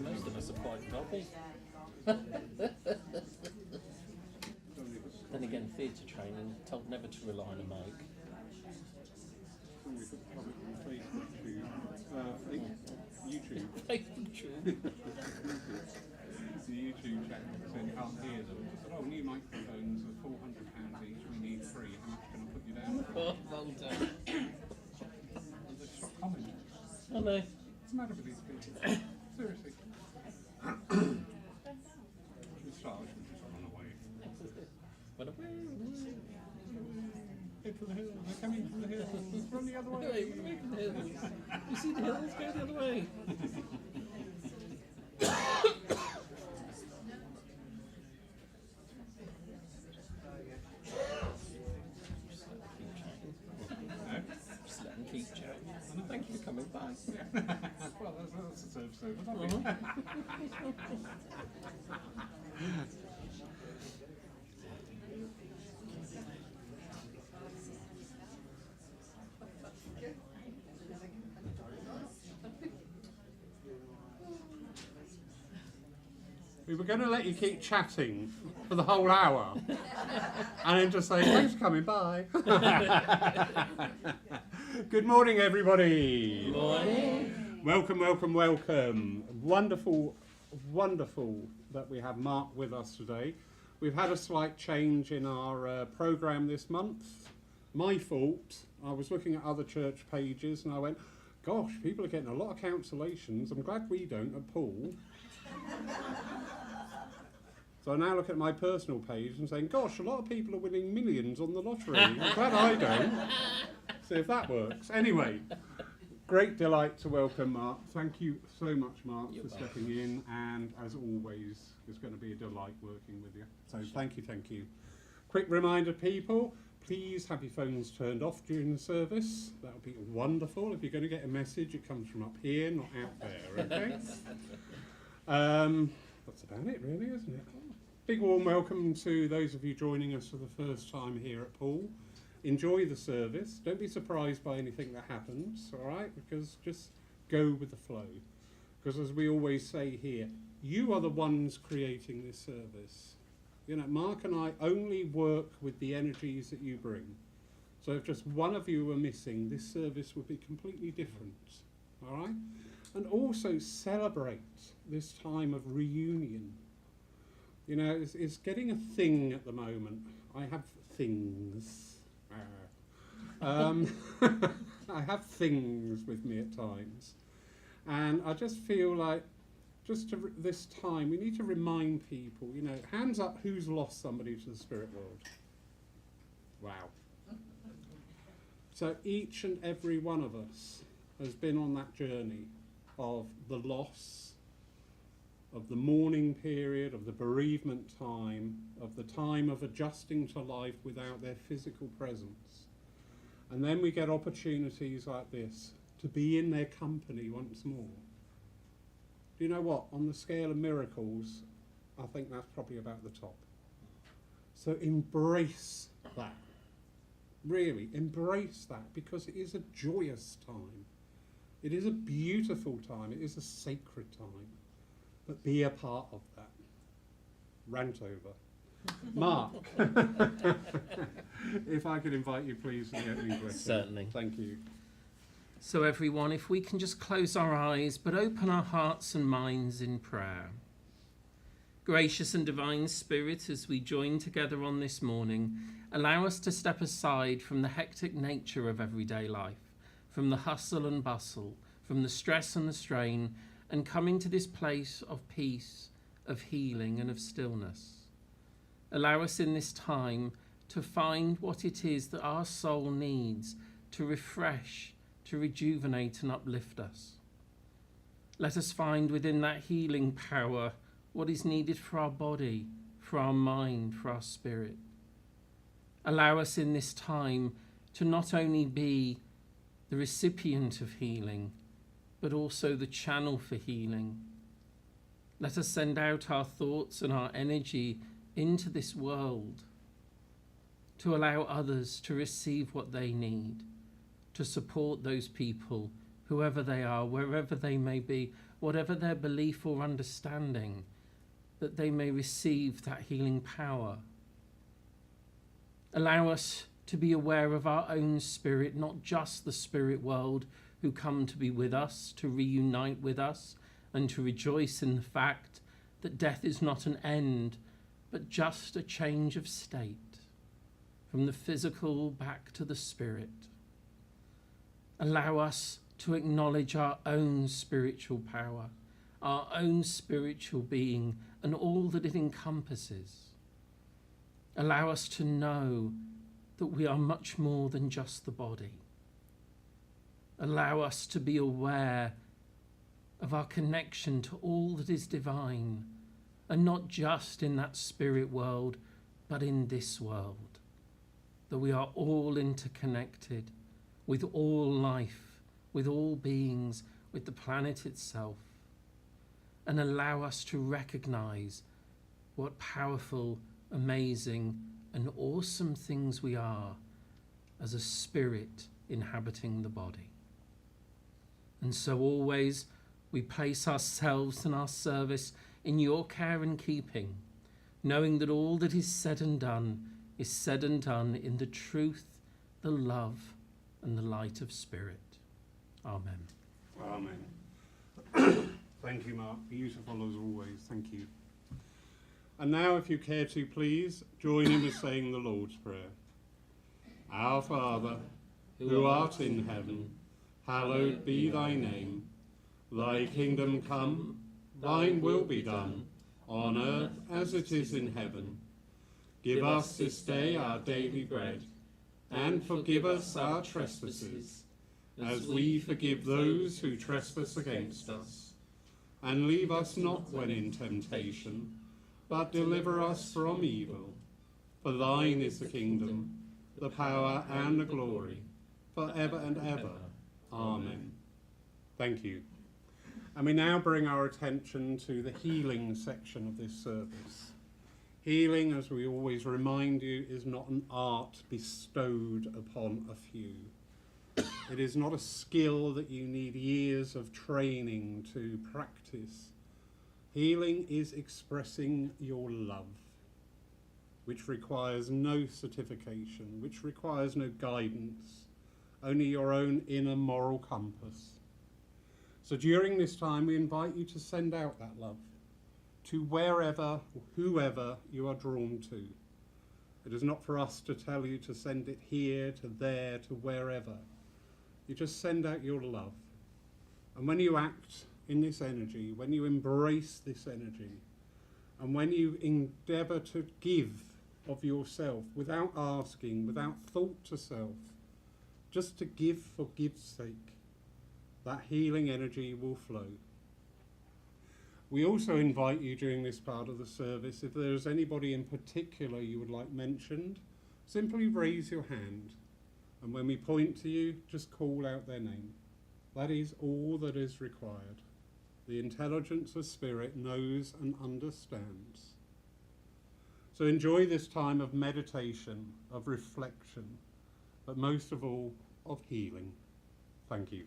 Most of us are quite gobby. Then again, theatre training, told never to rely on a mic. YouTube. Facebook tube. The YouTube channel saying you can't hear them. I said, new microphones are £400 each, we need 3. How much can I put you down for? Oh, well done. And they stop commenting. I know. What's the matter with these people? Seriously. Should we start? Should we just run away? Run away. Head for the hills. They're coming from the hills. Run the other way. Run away from the hills. You see the hills? Go the other way. Just let them keep chatting. Thank you for coming by. Well, that's a serve sober, isn't it? We were going to let you keep chatting for the whole hour and then just say, thanks for coming, bye. Good morning, everybody. Good morning. Welcome, welcome, welcome. Wonderful, wonderful that we have Mark with us today. We've had a slight change in our programme this month. My fault. I was looking at other church pages and I went, gosh, people are getting a lot of cancellations. I'm glad we don't at Paul. So I now look at my personal page and saying, gosh, a lot of people are winning millions on the lottery. I'm glad I don't. See if that works. Anyway, great delight to welcome Mark. Thank you so much, Mark, for stepping in. And as always, it's going to be a delight working with you. So thank you, thank you. Quick reminder, people, please have your phones turned off during the service. That would be wonderful. If you're going to get a message, it comes from up here, not out there, okay? That's about it, really, isn't it? Big warm welcome to those of you joining us for the first time here at Paul. Enjoy the service. Don't be surprised by anything that happens, all right? Because just go with the flow. Because as we always say here, you are the ones creating this service. You know, Mark and I only work with the energies that you bring. So if just one of you were missing, this service would be completely different, all right? And also celebrate this time of reunion. You know, it's getting a thing at the moment. I have things. I have things with me at times. And I just feel like, this time, we need to remind people, you know, hands up who's lost somebody to the spirit world. Wow. So each and every one of us has been on that journey of the loss, of the mourning period, of the bereavement time, of the time of adjusting to life without their physical presence. And then we get opportunities like this to be in their company once more. Do you know what? On the scale of miracles, I think that's probably about the top. So embrace that. Really, embrace that, because it is a joyous time. It is a beautiful time. It is a sacred time. But be a part of that. Rant over. Mark, if I could invite you, please, to the opening question. Certainly. Thank you. So everyone, if we can just close our eyes, but open our hearts and minds in prayer. Gracious and divine Spirit, as we join together on this morning, allow us to step aside from the hectic nature of everyday life, from the hustle and bustle, from the stress and the strain, and come into this place of peace, of healing and of stillness. Allow us in this time to find what it is that our soul needs to refresh, to rejuvenate and uplift us. Let us find within that healing power what is needed for our body, for our mind, for our spirit. Allow us in this time to not only be the recipient of healing, but also the channel for healing. Let us send out our thoughts and our energy into this world to allow others to receive what they need, to support those people who whoever they are, wherever they may be, whatever their belief or understanding, that they may receive that healing power. Allow us to be aware of our own spirit, not just the spirit world who come to be with us, to reunite with us, and to rejoice in the fact that death is not an end, but just a change of state, from the physical back to the spirit. Allow us to acknowledge our own spiritual power, our own spiritual being, and all that it encompasses. Allow us to know that we are much more than just the body. Allow us to be aware of our connection to all that is divine, and not just in that spirit world, but in this world. That we are all interconnected with all life, with all beings, with the planet itself. And allow us to recognize what powerful, amazing, and awesome things we are as a spirit inhabiting the body. And so always we place ourselves and our service in your care and keeping, knowing that all that is said and done is said and done in the truth, the love, and the light of Spirit. Amen. Amen. Thank you, Mark. Beautiful as always. Thank you. And now, if you care to, please join in with saying the Lord's Prayer. Our Father, who art in heaven, hallowed be thy name. Thy kingdom come, thine will be done, on earth as it is in heaven. Give us this day our daily bread, and forgive us our trespasses, as we forgive those who trespass against us. And leave us not when in temptation, but deliver us from evil. For thine is the kingdom, the power and the glory, for ever and ever. Amen. Thank you. And we now bring our attention to the healing section of this service. Healing, as we always remind you, is not an art bestowed upon a few. It is not a skill that you need years of training to practice. Healing is expressing your love, which requires no certification, which requires no guidance, only your own inner moral compass. So during this time, we invite you to send out that love to wherever, whoever you are drawn to. It is not for us to tell you to send it here, to there, to wherever. You just send out your love. And when you act in this energy, when you embrace this energy, and when you endeavour to give of yourself without asking, without thought to self, just to give for give's sake, that healing energy will flow. We also invite you during this part of the service, if there is anybody in particular you would like mentioned, simply raise your hand. And when we point to you, just call out their name. That is all that is required. The intelligence of spirit knows and understands. So enjoy this time of meditation, of reflection, but most of all, of healing. Thank you.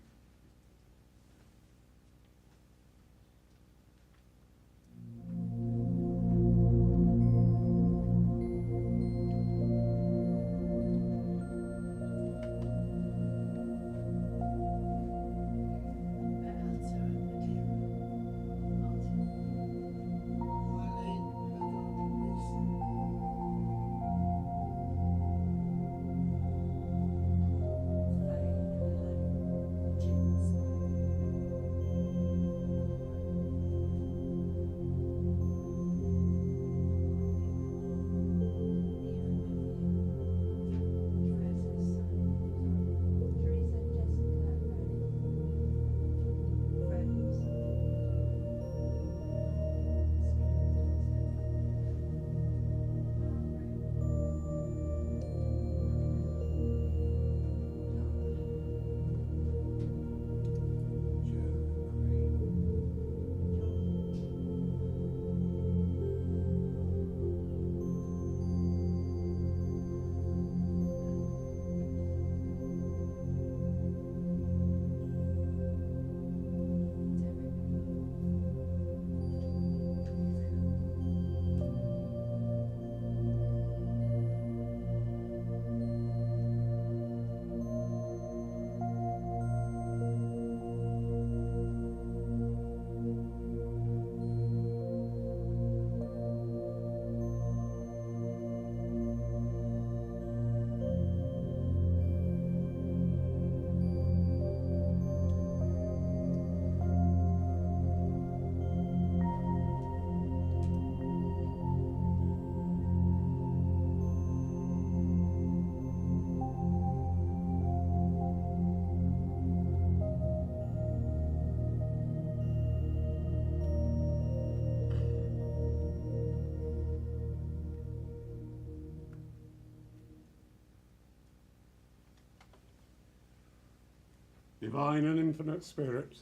Divine and infinite Spirit,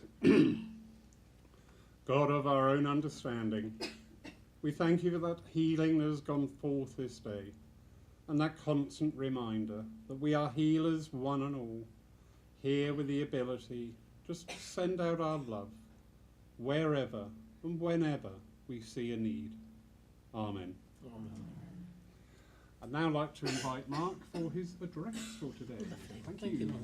God of our own understanding, we thank you for that healing that has gone forth this day, and that constant reminder that we are healers one and all, here with the ability just to send out our love wherever and whenever we see a need. Amen. Amen. I'd now like to invite Mark for his address for today. Thank you. Mark.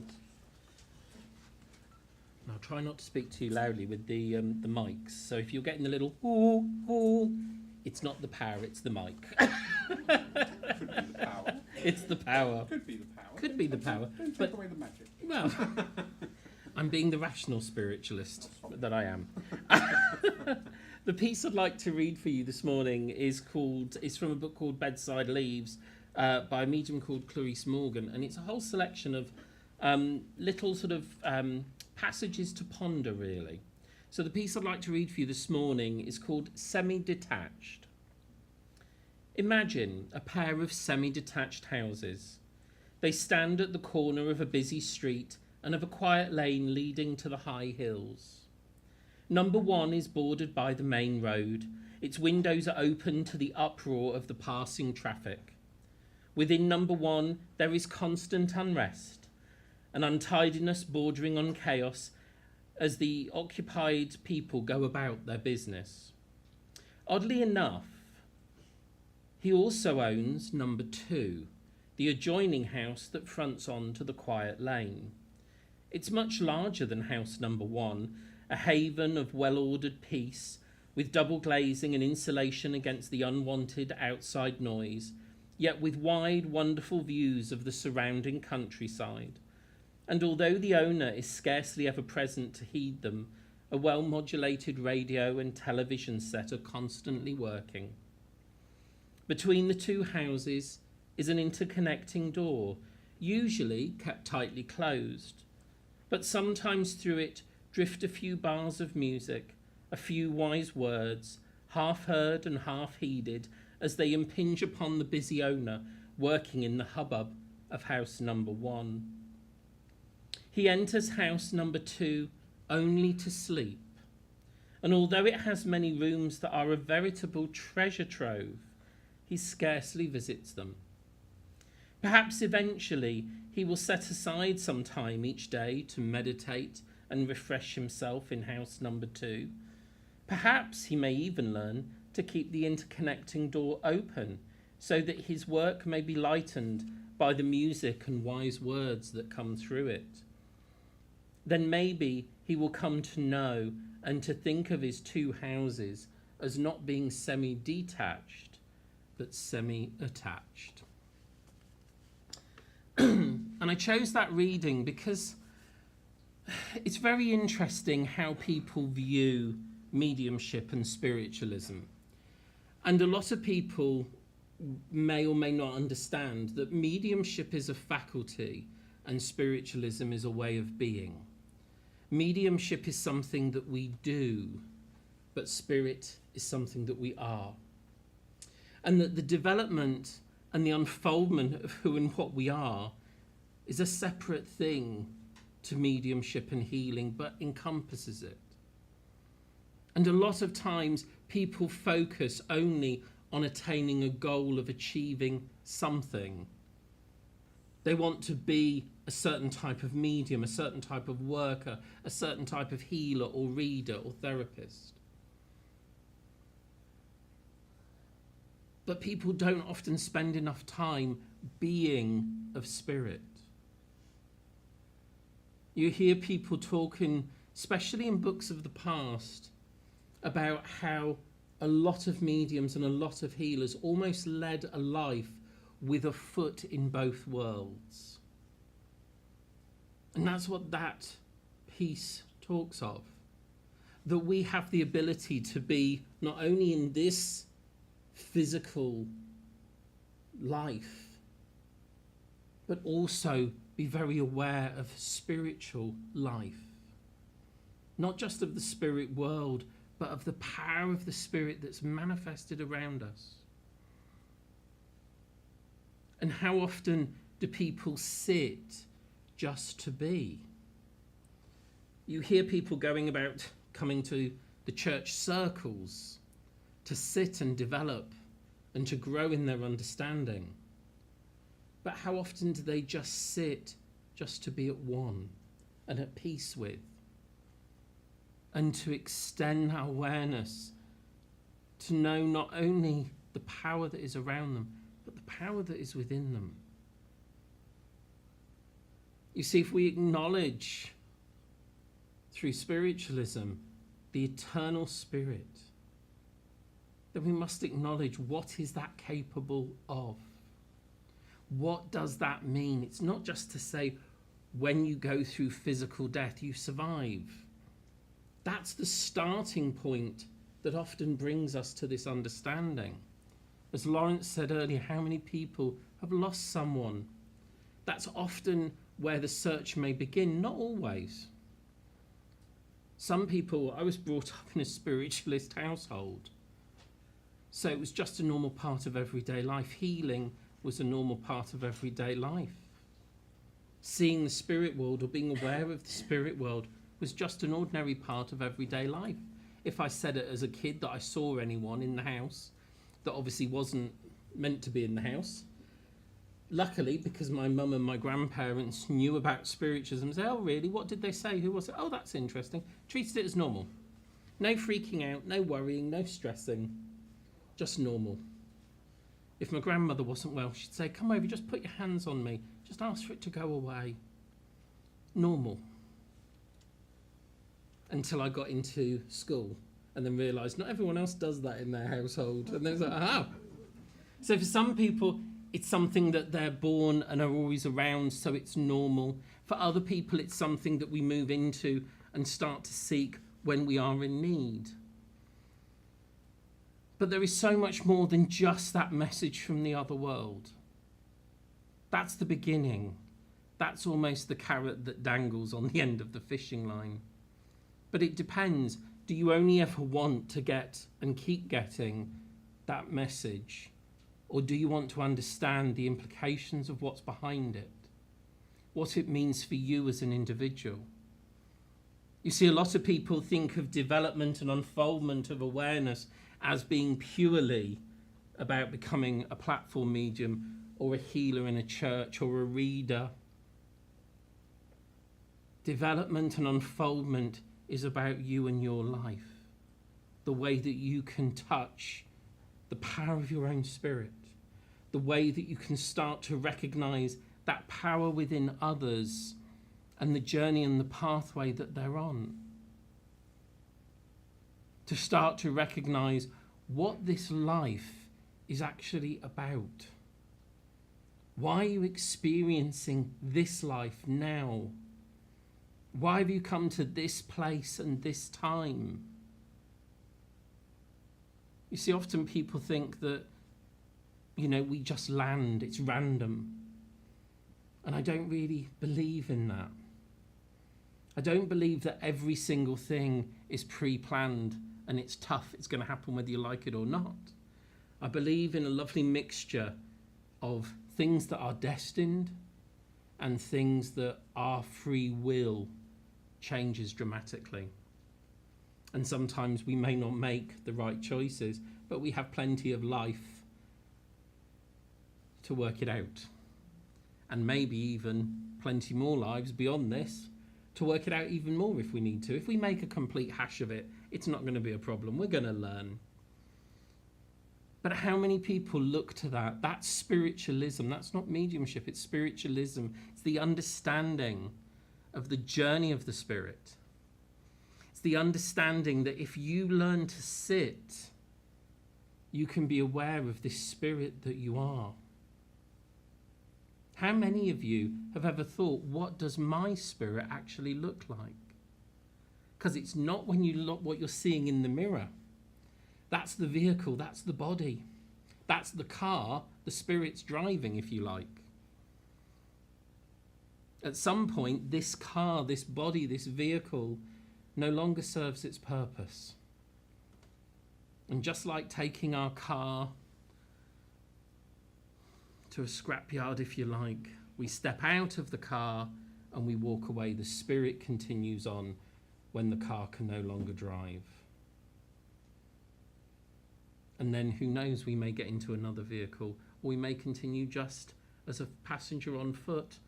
Now try not to speak too loudly with the mics. So if you're getting the little ooh, ooh, it's not the power, it's the mic. Could be the power. It's the power. Could be the power. Could be the power. Don't But take away the magic. well, I'm being the rational spiritualist that I am. The piece I'd like to read for you this morning is from a book called Bedside Leaves by a medium called Clarice Morgan, and it's a whole selection of little sort of passages to ponder, really. So the piece I'd like to read for you this morning is called Semi-Detached. Imagine a pair of semi-detached houses. They stand at the corner of a busy street and of a quiet lane leading to the high hills. Number one is bordered by the main road. Its windows are open to the uproar of the passing traffic. Within number one, there is constant unrest, an untidiness bordering on chaos as the occupied people go about their business. Oddly enough, he also owns number two, the adjoining house that fronts on to the quiet lane. It's much larger than house number one, a haven of well-ordered peace, with double glazing and insulation against the unwanted outside noise, yet with wide, wonderful views of the surrounding countryside. And although the owner is scarcely ever present to heed them, a well-modulated radio and television set are constantly working. Between the two houses is an interconnecting door, usually kept tightly closed, but sometimes through it drift a few bars of music, a few wise words, half heard and half heeded, as they impinge upon the busy owner working in the hubbub of house number one. He enters house number two only to sleep, and although it has many rooms that are a veritable treasure trove, he scarcely visits them. Perhaps eventually he will set aside some time each day to meditate and refresh himself in house number two. Perhaps he may even learn to keep the interconnecting door open so that his work may be lightened by the music and wise words that come through it. Then maybe he will come to know and to think of his two houses as not being semi-detached, but semi-attached. And I chose that reading because it's very interesting how people view mediumship and spiritualism. And a lot of people may or may not understand that mediumship is a faculty and spiritualism is a way of being. Mediumship is something that we do, but spirit is something that we are. And that the development and the unfoldment of who and what we are is a separate thing to mediumship and healing, but encompasses it. And a lot of times people focus only on attaining a goal of achieving something. They want to be a certain type of medium, a certain type of worker, a certain type of healer or reader or therapist. But people don't often spend enough time being of spirit. You hear people talking, especially in books of the past, about how a lot of mediums and a lot of healers almost led a life with a foot in both worlds. And that's what that piece talks of. That we have the ability to be not only in this physical life, but also be very aware of spiritual life. Not just of the spirit world, but of the power of the spirit that's manifested around us. And how often do people sit just to be? You hear people going about coming to the church circles to sit and develop and to grow in their understanding. But how often do they just sit just to be at one and at peace with, and to extend our awareness to know not only the power that is around them, but the power that is within them? You see, if we acknowledge through spiritualism the eternal spirit, then we must acknowledge what is that capable of. What does that mean? It's not just to say when you go through physical death, you survive. That's the starting point that often brings us to this understanding. As Lawrence said earlier, how many people have lost someone? That's often where the search may begin, not always. Some people, I was brought up in a spiritualist household, so it was just a normal part of everyday life. Healing was a normal part of everyday life. Seeing the spirit world or being aware of the spirit world was just an ordinary part of everyday life. If I said it as a kid that I saw anyone in the house that obviously wasn't meant to be in the house, luckily, because my mum and my grandparents knew about spiritualism, say, oh really, what did they say, who was it, oh that's interesting, treated it as normal. No freaking out, no worrying, no stressing, just normal. If my grandmother wasn't well, she'd say, come over, just put your hands on me, just ask for it to go away. Normal. Until I got into school and then realised not everyone else does that in their household. And then it's like, aha. So for some people, it's something that they're born and are always around, so it's normal. For other people, it's something that we move into and start to seek when we are in need. But there is so much more than just that message from the other world. That's the beginning. That's almost the carrot that dangles on the end of the fishing line. But it depends. Do you only ever want to get and keep getting that message? Or do you want to understand the implications of what's behind it? What it means for you as an individual? You see, a lot of people think of development and unfoldment of awareness as being purely about becoming a platform medium or a healer in a church or a reader. Development and unfoldment is about you and your life, the way that you can touch the power of your own spirit, the way that you can start to recognize that power within others and the journey and the pathway that they're on. To start to recognize what this life is actually about. Why are you experiencing this life now? Why have you come to this place and this time? You see, often people think that, we just land, it's random. And I don't really believe in that. I don't believe that every single thing is pre-planned and it's tough, it's going to happen whether you like it or not. I believe in a lovely mixture of things that are destined and things that our free will changes dramatically. And sometimes we may not make the right choices, but we have plenty of life to work it out. And maybe even plenty more lives beyond this to work it out even more if we need to. If we make a complete hash of it, it's not going to be a problem. We're going to learn. But how many people look to that? That's spiritualism. That's not mediumship. It's spiritualism. It's the understanding of the journey of the spirit. It's the understanding that if you learn to sit, you can be aware of this spirit that you are. How many of you have ever thought, what does my spirit actually look like? Because it's not when you look what you're seeing in the mirror. That's the vehicle, that's the body. That's the car the spirit's driving, if you like. At some point, this car, this body, this vehicle no longer serves its purpose. And just like taking our car to a scrapyard, if you like, we step out of the car and we walk away. The spirit continues on when the car can no longer drive. And then who knows, we may get into another vehicle, or we may continue just as a passenger on foot,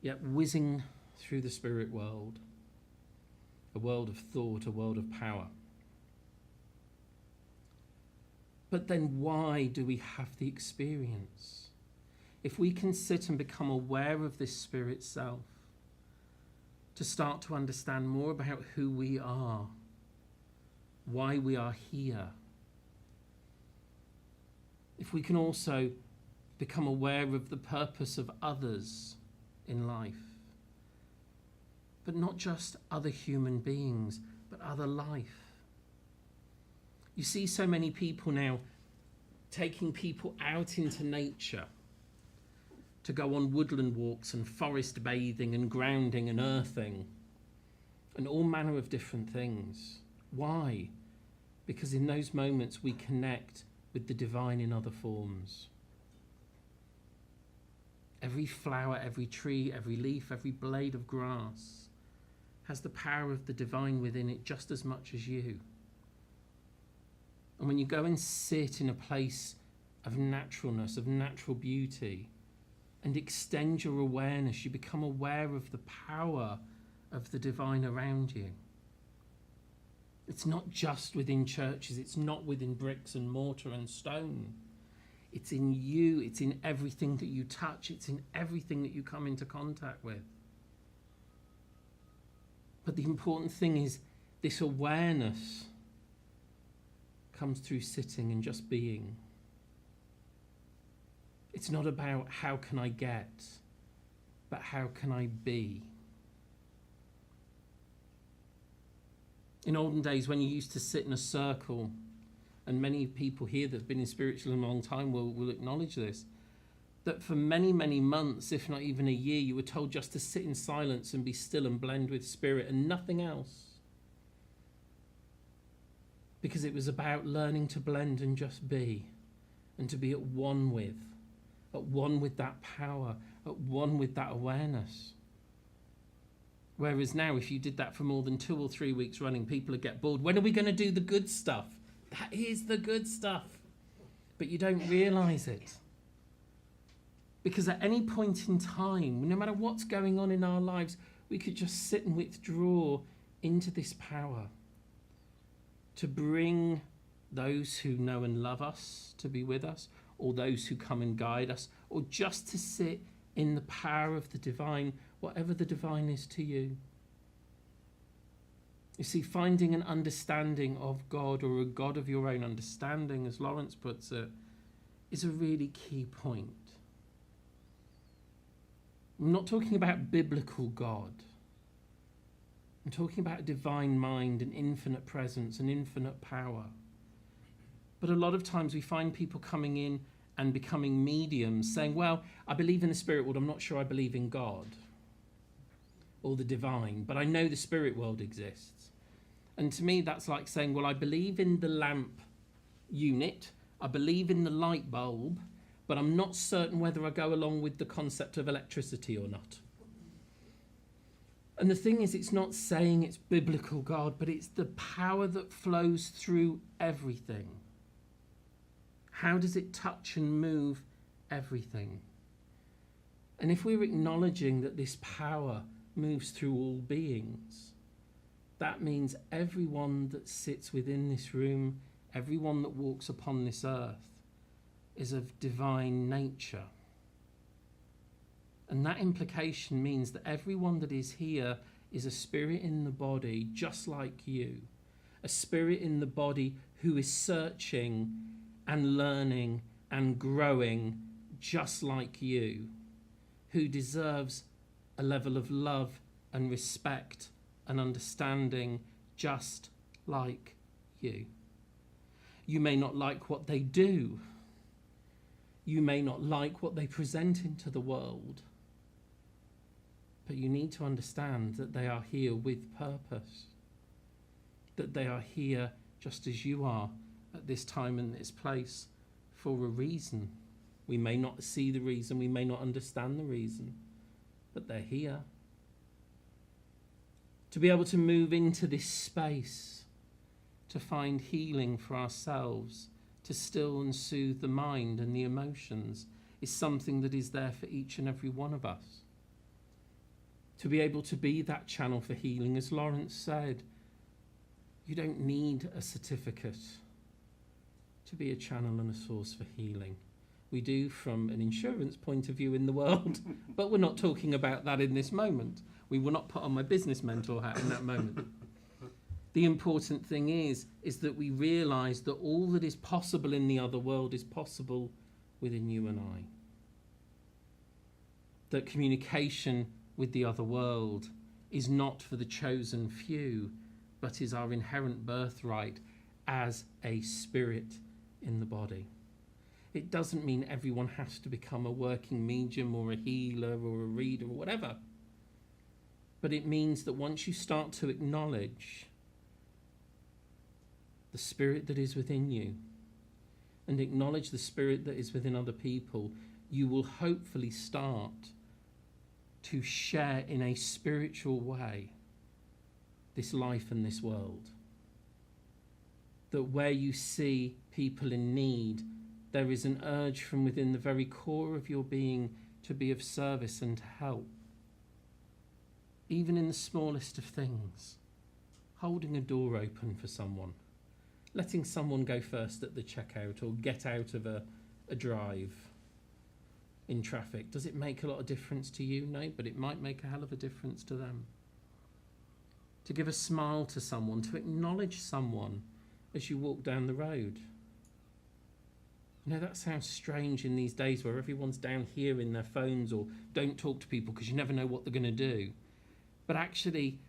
yet whizzing through the spirit world, a world of thought, a world of power. But then why do we have the experience? If we can sit and become aware of this spirit self, to start to understand more about who we are, why we are here. If we can also become aware of the purpose of others in life, but not just other human beings, but other life. You see so many people now taking people out into nature to go on woodland walks and forest bathing and grounding and earthing and all manner of different things. Why? Because in those moments we connect with the divine in other forms. Every flower, every tree, every leaf, every blade of grass has the power of the divine within it just as much as you. And when you go and sit in a place of naturalness, of natural beauty, and extend your awareness, you become aware of the power of the divine around you. It's not just within churches, it's not within bricks and mortar and stone. It's in you, it's in everything that you touch, it's in everything that you come into contact with. But the important thing is this awareness comes through sitting and just being. It's not about how can I get, but how can I be? In olden days, when you used to sit in a circle, and many people here that have been in spiritualism a long time will acknowledge this, that for many, many months, if not even a year, you were told just to sit in silence and be still and blend with spirit and nothing else. Because it was about learning to blend and just be, and to be at one with that power, at one with that awareness. Whereas now, if you did that for more than 2 or 3 weeks running, people would get bored. When are we going to do the good stuff? That is the good stuff. But you don't realise it. Because at any point in time, no matter what's going on in our lives, we could just sit and withdraw into this power to bring those who know and love us to be with us, or those who come and guide us, or just to sit in the power of the divine, whatever the divine is to you. You see, finding an understanding of God, or a God of your own understanding, as Lawrence puts it, is a really key point. I'm not talking about biblical God. I'm talking about a divine mind, an infinite presence, an infinite power. But a lot of times we find people coming in and becoming mediums, saying, well, I believe in the spirit world, I'm not sure I believe in God or the divine, but I know the spirit world exists. And to me, that's like saying, well, I believe in the lamp unit, I believe in the light bulb, but I'm not certain whether I go along with the concept of electricity or not. And the thing is, it's not saying it's biblical God, but it's the power that flows through everything. How does it touch and move everything? And if we're acknowledging that this power moves through all beings, that means everyone that sits within this room, everyone that walks upon this earth, is of divine nature. And that implication means that everyone that is here is a spirit in the body, just like you. A spirit in the body who is searching and learning and growing just like you, who deserves a level of love and respect and understanding just like you. You may not like what they do. You may not like what they present into the world. But you need to understand that they are here with purpose. That they are here just as you are at this time and this place for a reason. We may not see the reason, we may not understand the reason, but they're here to be able to move into this space, to find healing for ourselves, to still and soothe the mind and the emotions, is something that is there for each and every one of us. To be able to be that channel for healing, as Lawrence said, you don't need a certificate to be a channel and a source for healing. We do from an insurance point of view in the world, but we're not talking about that in this moment. We will not put on my business mentor hat in that moment. The important thing is that we realise that all that is possible in the other world is possible within you and I. That communication with the other world is not for the chosen few, but is our inherent birthright as a spirit in the body. It doesn't mean everyone has to become a working medium or a healer or a reader or whatever. But it means that once you start to acknowledge the spirit that is within you and acknowledge the spirit that is within other people, you will hopefully start to share in a spiritual way this life and this world. That where you see people in need, there is an urge from within the very core of your being to be of service and to help. Even in the smallest of things, holding a door open for someone, letting someone go first at the checkout or get out of a drive in traffic. Does it make a lot of difference to you? No, but it might make a hell of a difference to them. To give a smile to someone, to acknowledge someone as you walk down the road. You know, that sounds strange in these days where everyone's down here in their phones or don't talk to people because you never know what they're going to do. But actually,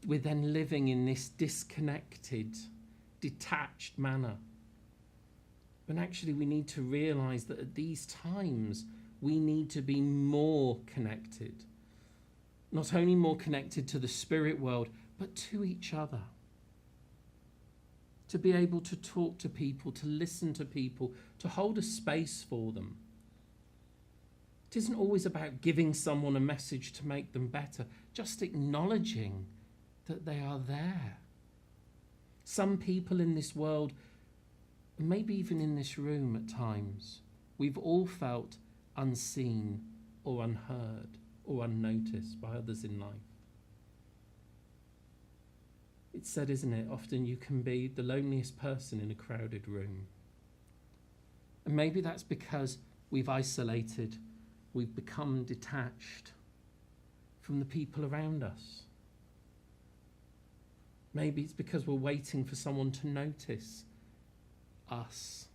we're then living in this disconnected, detached manner. But actually, we need to realise that at these times, we need to be more connected. Not only more connected to the spirit world, but to each other. To be able to talk to people, to listen to people, to hold a space for them. It isn't always about giving someone a message to make them better, just acknowledging that they are there. Some people in this world, maybe even in this room at times, we've all felt unseen or unheard or unnoticed by others in life. It's said, isn't it? Often you can be the loneliest person in a crowded room. And maybe that's because we've isolated, we've become detached from the people around us. Maybe it's because we're waiting for someone to notice us,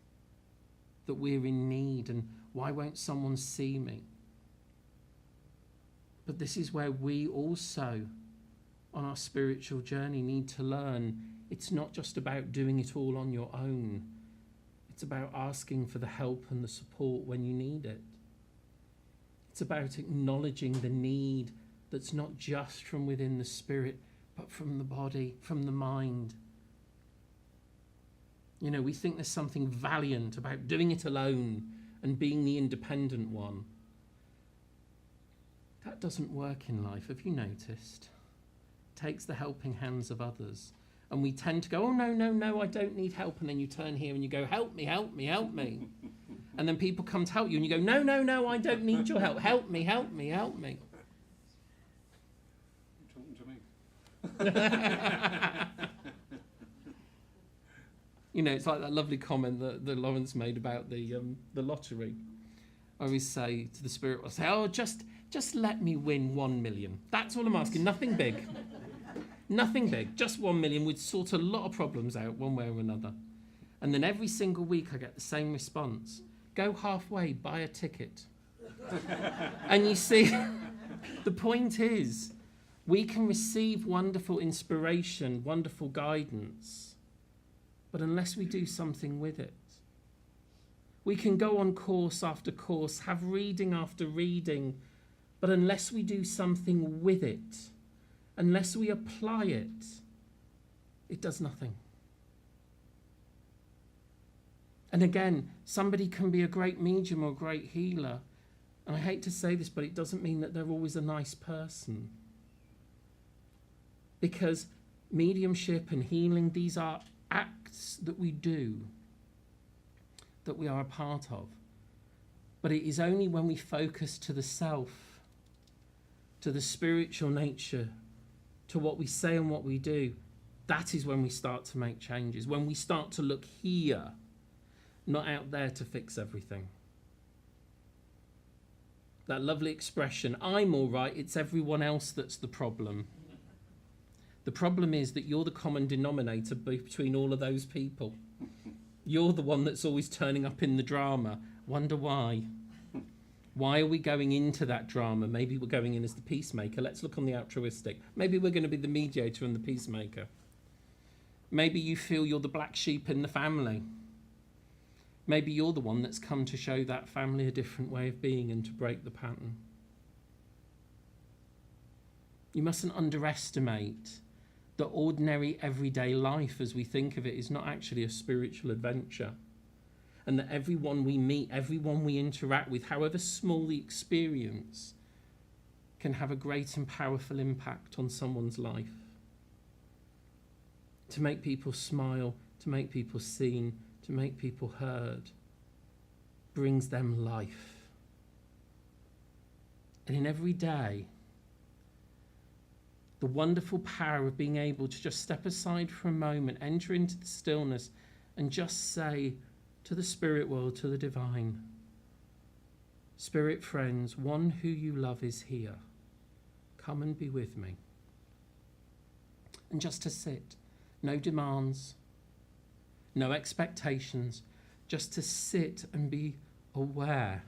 that we're in need, and why won't someone see me? But this is where we also, on our spiritual journey, need to learn it's not just about doing it all on your own. It's about asking for the help and the support when you need it. It's about acknowledging the need that's not just from within the spirit, but from the body, from the mind. You know, we think there's something valiant about doing it alone and being the independent one. That doesn't work in life, have you noticed? It takes the helping hands of others. And we tend to go, oh, no, I don't need help. And then you turn here and you go, help me. And then people come to help you and you go, no, I don't need your help. Help me. You're talking to me. You know, it's like that lovely comment that Lawrence made about the lottery. I always say to the spirit, I'll say, oh, just let me win 1 million. That's all I'm asking. Nothing big. Nothing big. Just 1 million would sort a lot of problems out one way or another. And then every single week I get the same response. Go halfway, buy a ticket. And you see, the point is, we can receive wonderful inspiration, wonderful guidance, but unless we do something with it, we can go on course after course, have reading after reading, but unless we do something with it, unless we apply it, it does nothing. And again, somebody can be a great medium or a great healer, and I hate to say this, but it doesn't mean that they're always a nice person. Because mediumship and healing, these are acts that we do, that we are a part of. But it is only when we focus to the self, to the spiritual nature, to what we say and what we do, that is when we start to make changes, when we start to look here, not out there to fix everything. That lovely expression, I'm all right, it's everyone else that's the problem. The problem is that you're the common denominator between all of those people. You're the one that's always turning up in the drama. Wonder why? Why are we going into that drama? Maybe we're going in as the peacemaker. Let's look on the altruistic. Maybe we're going to be the mediator and the peacemaker. Maybe you feel you're the black sheep in the family. Maybe you're the one that's come to show that family a different way of being and to break the pattern. You mustn't underestimate that ordinary everyday life as we think of it is not actually a spiritual adventure. And that everyone we meet, everyone we interact with, however small the experience, can have a great and powerful impact on someone's life. To make people smile, to make people seen, to make people heard, brings them life. And in every day, the wonderful power of being able to just step aside for a moment, enter into the stillness, and just say to the spirit world, to the divine, spirit friends, one who you love is here. Come and be with me. And just to sit, no demands, no expectations, just to sit and be aware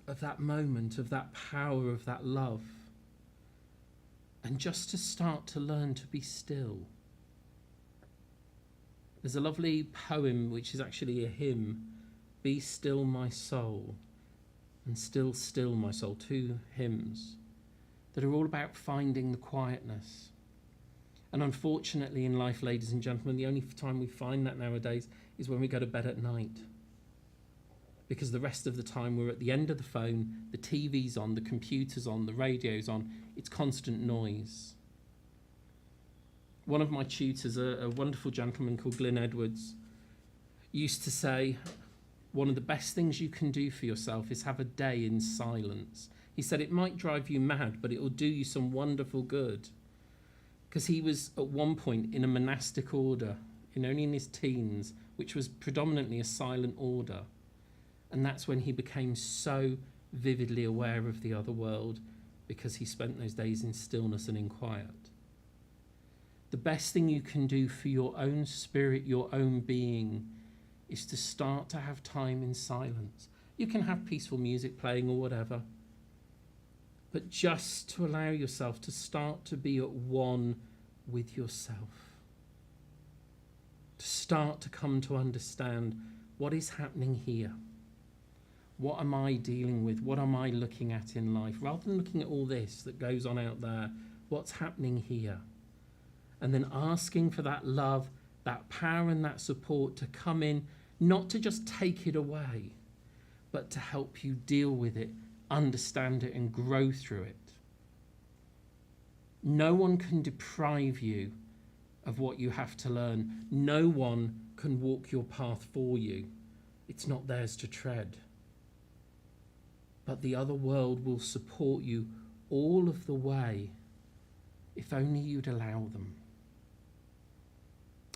of that moment, of that power, of that love. And just to start to learn to be still. There's a lovely poem, which is actually a hymn, Be Still My Soul, and Still, Still My Soul, 2 hymns that are all about finding the quietness. And unfortunately in life, ladies and gentlemen, the only time we find that nowadays is when we go to bed at night. Because the rest of the time we're at the end of the phone, the TV's on, the computer's on, the radio's on, it's constant noise. One of my tutors, a wonderful gentleman called Glyn Edwards, used to say, one of the best things you can do for yourself is have a day in silence. He said it might drive you mad, but it will do you some wonderful good. Because he was at one point in a monastic order, only in his teens, which was predominantly a silent order. And that's when he became so vividly aware of the other world, because he spent those days in stillness and in quiet. The best thing you can do for your own spirit, your own being, is to start to have time in silence. You can have peaceful music playing or whatever, but just to allow yourself to start to be at one with yourself. To start to come to understand what is happening here. What am I dealing with? What am I looking at in life? Rather than looking at all this that goes on out there, what's happening here? And then asking for that love, that power and that support to come in, not to just take it away, but to help you deal with it, understand it and grow through it. No one can deprive you of what you have to learn. No one can walk your path for you. It's not theirs to tread. But the other world will support you all of the way if only you'd allow them.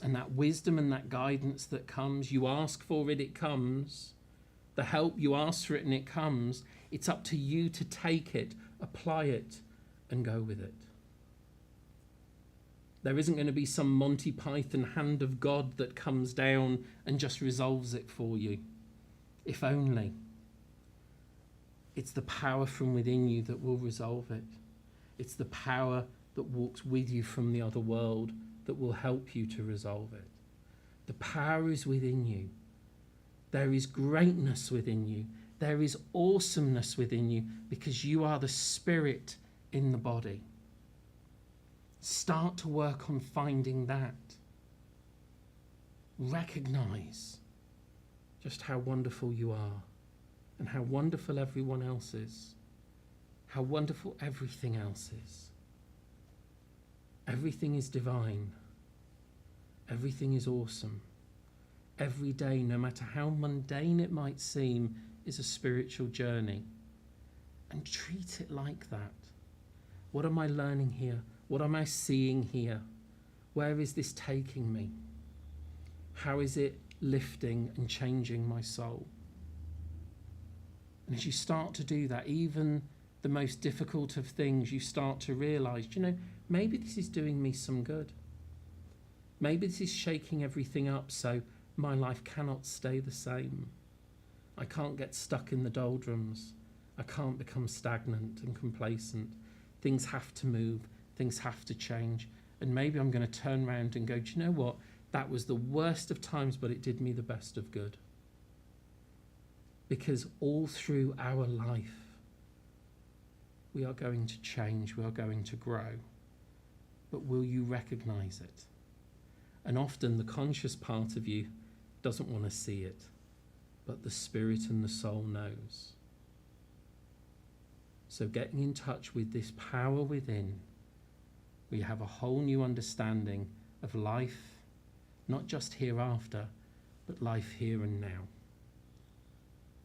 And that wisdom and that guidance that comes, you ask for it, it comes. The help, you ask for it and it comes. It's up to you to take it, apply it, and go with it. There isn't going to be some Monty Python hand of God that comes down and just resolves it for you. If only. It's the power from within you that will resolve it. It's the power that walks with you from the other world that will help you to resolve it. The power is within you. There is greatness within you. There is awesomeness within you because you are the spirit in the body. Start to work on finding that. Recognize just how wonderful you are and how wonderful everyone else is, how wonderful everything else is. Everything is divine. Everything is awesome. Every day, no matter how mundane it might seem, is a spiritual journey. And treat it like that. What am I learning here? What am I seeing here? Where is this taking me? How is it lifting and changing my soul? And as you start to do that, even the most difficult of things, you start to realise, maybe this is doing me some good. Maybe this is shaking everything up so my life cannot stay the same. I can't get stuck in the doldrums. I can't become stagnant and complacent. Things have to move. Things have to change. And maybe I'm going to turn around and go, do you know what? That was the worst of times, but it did me the best of good. Because all through our life, we are going to change. We are going to grow. But will you recognise it? And often the conscious part of you doesn't want to see it, but the spirit and the soul knows. So getting in touch with this power within, we have a whole new understanding of life, not just hereafter, but life here and now.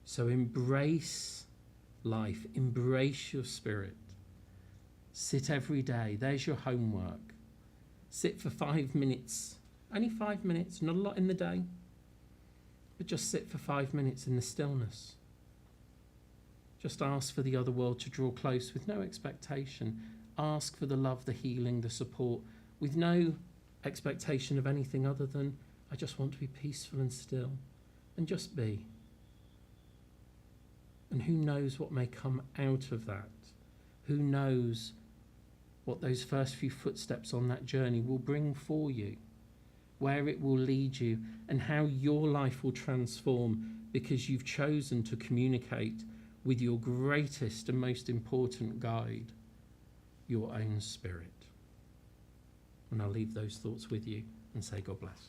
So embrace life, embrace your spirit. Sit every day. There's your homework. Sit for 5 minutes, only 5 minutes, not a lot in the day, but just sit for 5 minutes in the stillness. Just ask for the other world to draw close with no expectation. Ask for the love, the healing, the support, with no expectation of anything other than, I just want to be peaceful and still, and just be. And who knows what may come out of that? Who knows what those first few footsteps on that journey will bring for you, where it will lead you, and how your life will transform because you've chosen to communicate with your greatest and most important guide, your own spirit. And I'll leave those thoughts with you and say God bless.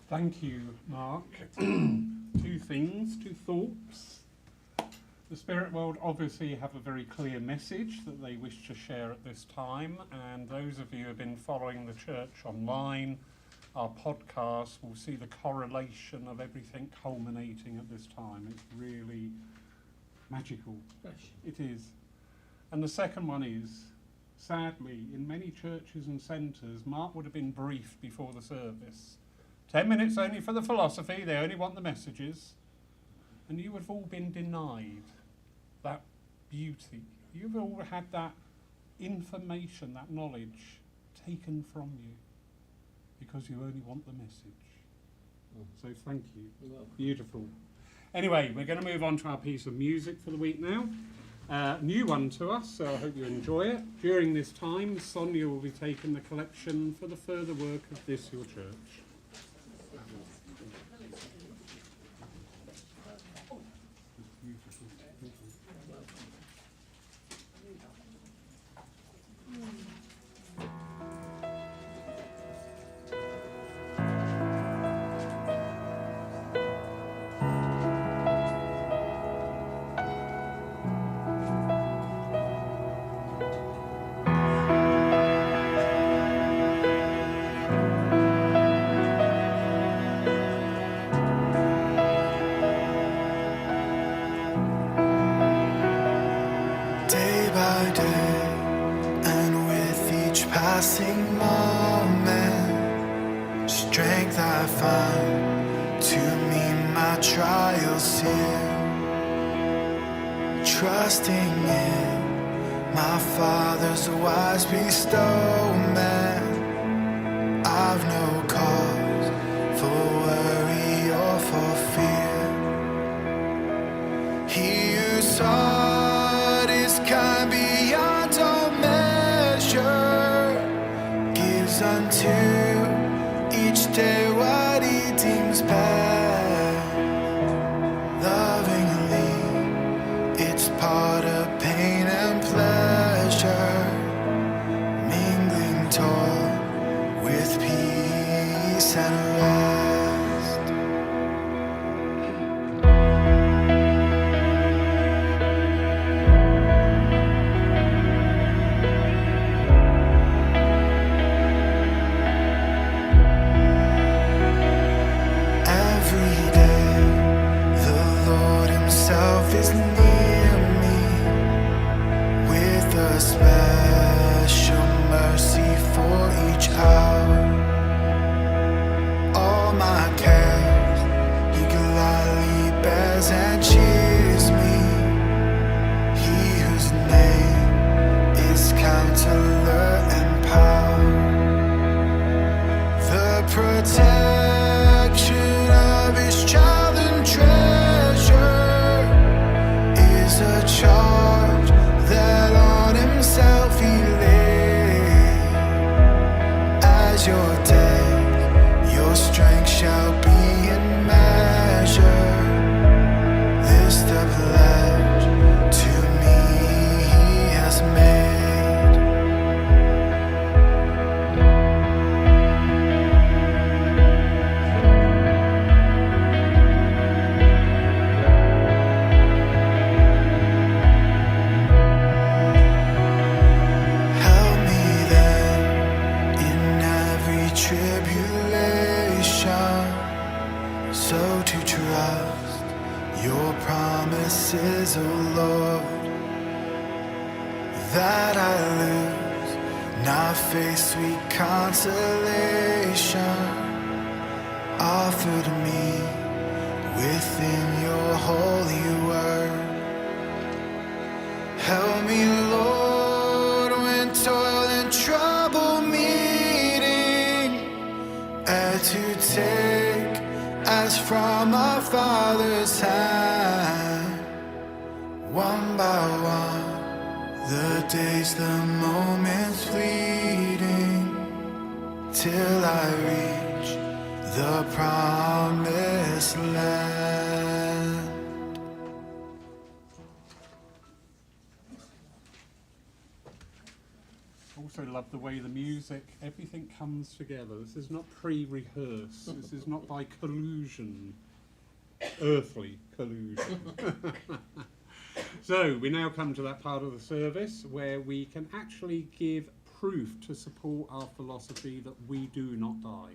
Thank you, Mark. 2 things, 2 thoughts. The spirit world obviously have a very clear message that they wish to share at this time, and those of you who have been following the church online, our podcast, will see the correlation of everything culminating at this time. It's really magical. It is. And the second one is, sadly, in many churches and centres, Mark would have been briefed before the service. 10 minutes only for the philosophy, they only want the messages. And you would have all been denied that beauty. You've all had that information, that knowledge taken from you because you only want the message. So thank you. Beautiful. Anyway, we're going to move on to our piece of music for the week now. New one to us, so I hope you enjoy it. During this time, Sonia will be taking the collection for the further work of this your church. Passing moment, strength I find to meet my trials here. Trusting in my Father's wise bestowment, I've no cause for worry or for fear. He who sought is kind beyond all measure, unto each day what he deems best. Lovingly, it's part of pain and pleasure, mingling toil with peace and rest. himself is near me with a special mercy for each hour. All my cares he gladly bears and cheers me. He whose name is Counselor and Power. The protection of his child and treasure is a charge that on himself he laid. As your days, your strength shall be in measure. This the pledge to me he has made. Help me then in every tribulation, so to trust your promises, O Lord, that I lose not faith, sweet consolation offered me within your holy word. Help me, Lord, when toil and trouble meeting, and to take as from a father's hand, one by one, the days, the moments fleeting, till I reach the promised land. Also love the way the music, everything comes together. This is not pre-rehearsed. This is not by collusion, earthly collusion. So we now come to that part of the service where we can actually give proof to support our philosophy that we do not die.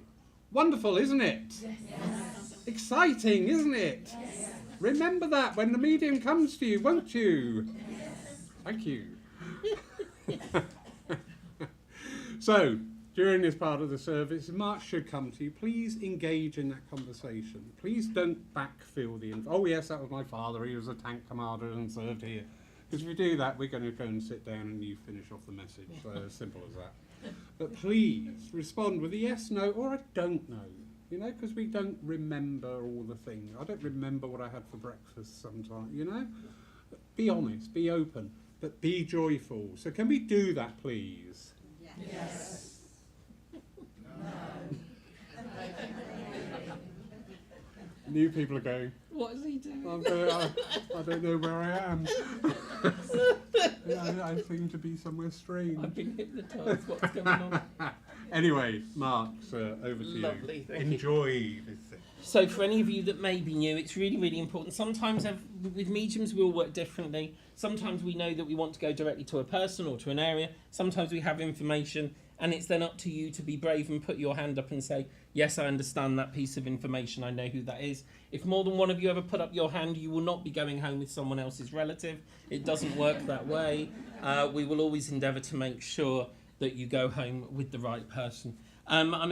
Wonderful, isn't it? Yes. Exciting, isn't it? Yes. Remember that when the medium comes to you, won't you? Yes. Thank you. So, during this part of the service, Mark should come to you. Please engage in that conversation. Please don't backfill the info. Oh yes, that was my father. He was a tank commander and served here. Because if you do that, we're going to go and sit down and you finish off the message. So as simple as that. But please respond with a yes, no, or I don't know. You know, because we don't remember all the things. I don't remember what I had for breakfast sometimes, you know. Be honest, be open, but be joyful. So can we do that, please? Yes. New people are going, What is he doing? I don't know where I am. I seem to be somewhere strange. I've been hypnotised. What's going on? Anyway, Mark, over to Lovely, you. thank you. Enjoy this thing. So for any of you that may be new, it's really, really important. Sometimes with mediums we'll work differently. Sometimes we know that we want to go directly to a person or to an area. Sometimes we have information, and it's then up to you to be brave and put your hand up and say, yes, I understand that piece of information. I know who that is. If more than one of you ever put up your hand, you will not be going home with someone else's relative. It doesn't work that way. We will always endeavour to make sure that you go home with the right person. I've not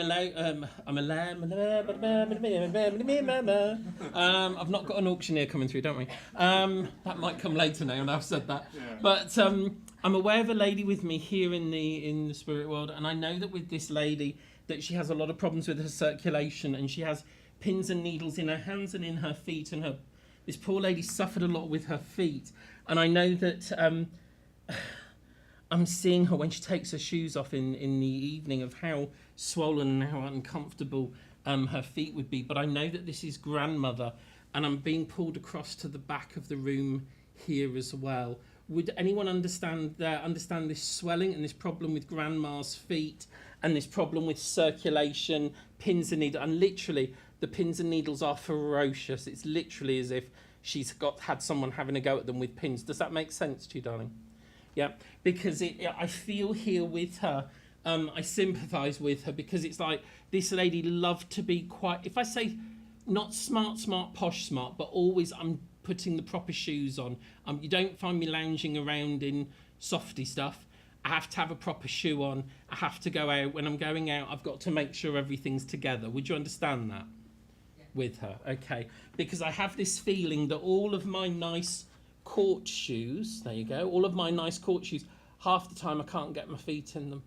got an auctioneer coming through, don't we? That might come later now, and I've said that. Yeah. But I'm aware of a lady with me here in the spirit world, and I know that with this lady that she has a lot of problems with her circulation, and she has pins and needles in her hands and in her feet, and this poor lady suffered a lot with her feet. And I know that I'm seeing her when she takes her shoes off in the evening of how swollen and how uncomfortable her feet would be. But I know that this is grandmother, and I'm being pulled across to the back of the room here as well. Would anyone understand this swelling and this problem with grandma's feet and this problem with circulation, pins and needles? And literally, the pins and needles are ferocious. It's literally as if she's had someone having a go at them with pins. Does that make sense to you, darling? Yeah, because I feel here with her. I sympathise with her, because it's like this lady loved to be quite, if I say not smart, posh smart, but always I'm putting the proper shoes on. You don't find me lounging around in softy stuff. I have to have a proper shoe on. I have to go out. When I'm going out, I've got to make sure everything's together. Would you understand that? Yeah. With her? Okay. Because I have this feeling that all of my nice court shoes, there you go, all of my nice court shoes, half the time I can't get my feet in them.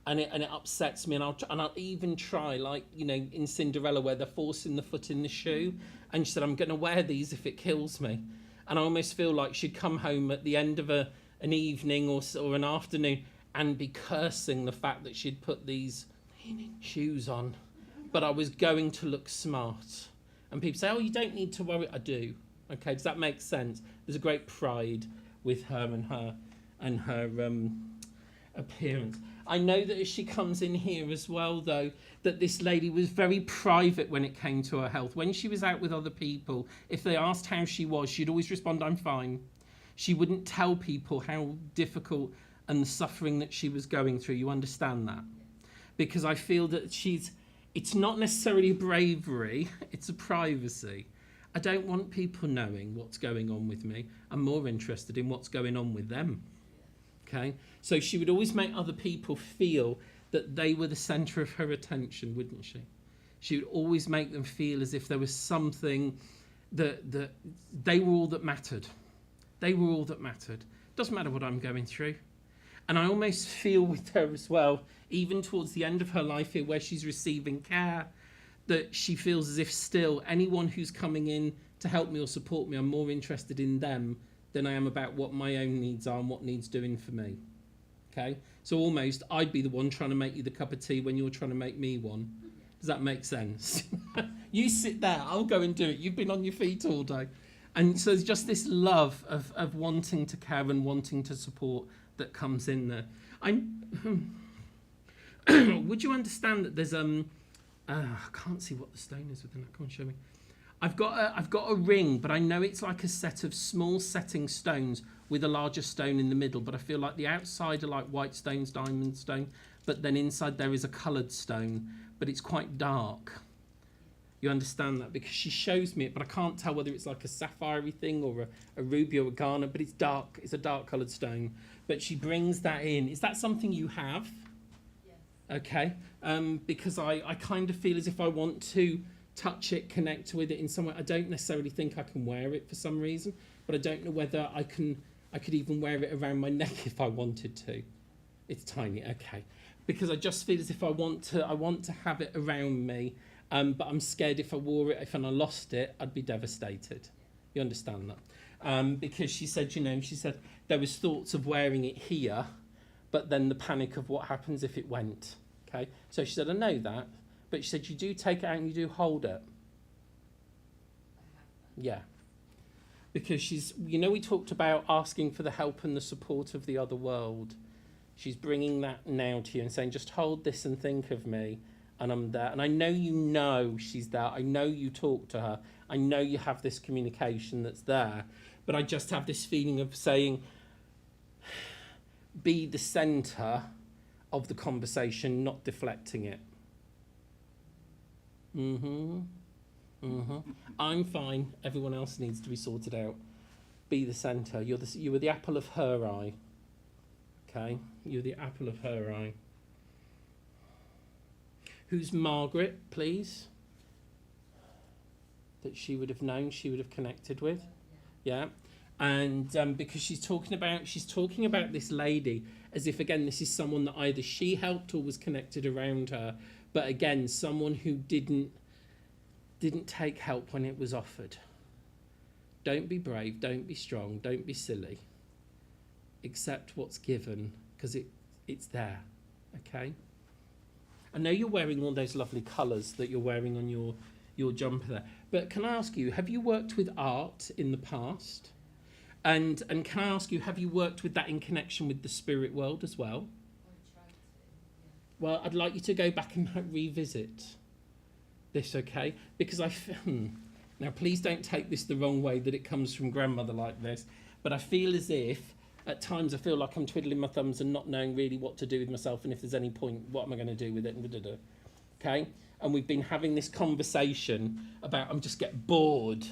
And it upsets me, and I'll even try, like, you know, in Cinderella where they're forcing the foot in the shoe, and she said, I'm going to wear these if it kills me. And I almost feel like she'd come home at the end of an evening or an afternoon and be cursing the fact that she'd put these shoes on. But I was going to look smart. And people say, oh, you don't need to worry. I do. Okay, does that make sense? There's a great pride with her and her appearance. I know that as she comes in here as well, though, that this lady was very private when it came to her health. When she was out with other people, if they asked how she was, she'd always respond, I'm fine. She wouldn't tell people how difficult and the suffering that she was going through. You understand that? Because I feel that it's not necessarily bravery, it's a privacy. I don't want people knowing what's going on with me. I'm more interested in what's going on with them. Okay, so she would always make other people feel that they were the centre of her attention, wouldn't she? She would always make them feel as if there was something that they were all that mattered. They were all that mattered. Doesn't matter what I'm going through. And I almost feel with her as well, even towards the end of her life here where she's receiving care, that she feels as if still anyone who's coming in to help me or support me, I'm more interested in them than I am about what my own needs are and what needs doing for me. Okay? So almost I'd be the one trying to make you the cup of tea when you're trying to make me one. Does that make sense? You sit there, I'll go and do it. You've been on your feet all day. And so there's just this love of wanting to care and wanting to support that comes in there. Would you understand that there's I can't see what the stone is within that. Come on, show me. I've got a ring, but I know it's like a set of small setting stones with a larger stone in the middle, but I feel like the outside are like white stones, diamond stone, but then inside there is a coloured stone, but it's quite dark. You understand that? Because she shows me it, but I can't tell whether it's like a sapphire-y thing or a ruby or a garnet, but it's dark. It's a dark coloured stone. But she brings that in. Is that something you have? Yes. Okay. Because I kind of feel as if I want to touch it, connect with it in some way. I don't necessarily think I can wear it for some reason, but I don't know whether I could even wear it around my neck if I wanted to. It's tiny, okay. Because I just feel as if I want to have it around me, but I'm scared if I wore it, if I lost it, I'd be devastated. You understand that? Because she said there was thoughts of wearing it here, but then the panic of what happens if it went. Okay, so she said, I know that. But she said, you do take it out and you do hold it. Yeah. Because we talked about asking for the help and the support of the other world. She's bringing that now to you and saying, just hold this and think of me, and I'm there. And I know she's there. I know you talk to her. I know you have this communication that's there. But I just have this feeling of saying, be the centre of the conversation, not deflecting it. I'm fine. Everyone else needs to be sorted out. Be the centre. You were the apple of her eye. Okay? You're the apple of her eye. Who's Margaret, please? That she would have known, she would have connected with. Yeah. And because she's talking about this lady as if, again, this is someone that either she helped or was connected around her. But again, someone who didn't take help when it was offered. Don't be brave, don't be strong, don't be silly. Accept what's given, because it's there, okay? I know you're wearing all those lovely colours that you're wearing on your jumper there. But can I ask you, have you worked with art in the past? And can I ask you, have you worked with that in connection with the spirit world as well? Well, I'd like you to go back and revisit this, okay? Because now please don't take this the wrong way that it comes from grandmother like this, but I feel as if, at times I feel like I'm twiddling my thumbs and not knowing really what to do with myself, and if there's any point, what am I going to do with it? Okay? And we've been having this conversation about, I'm just get bored.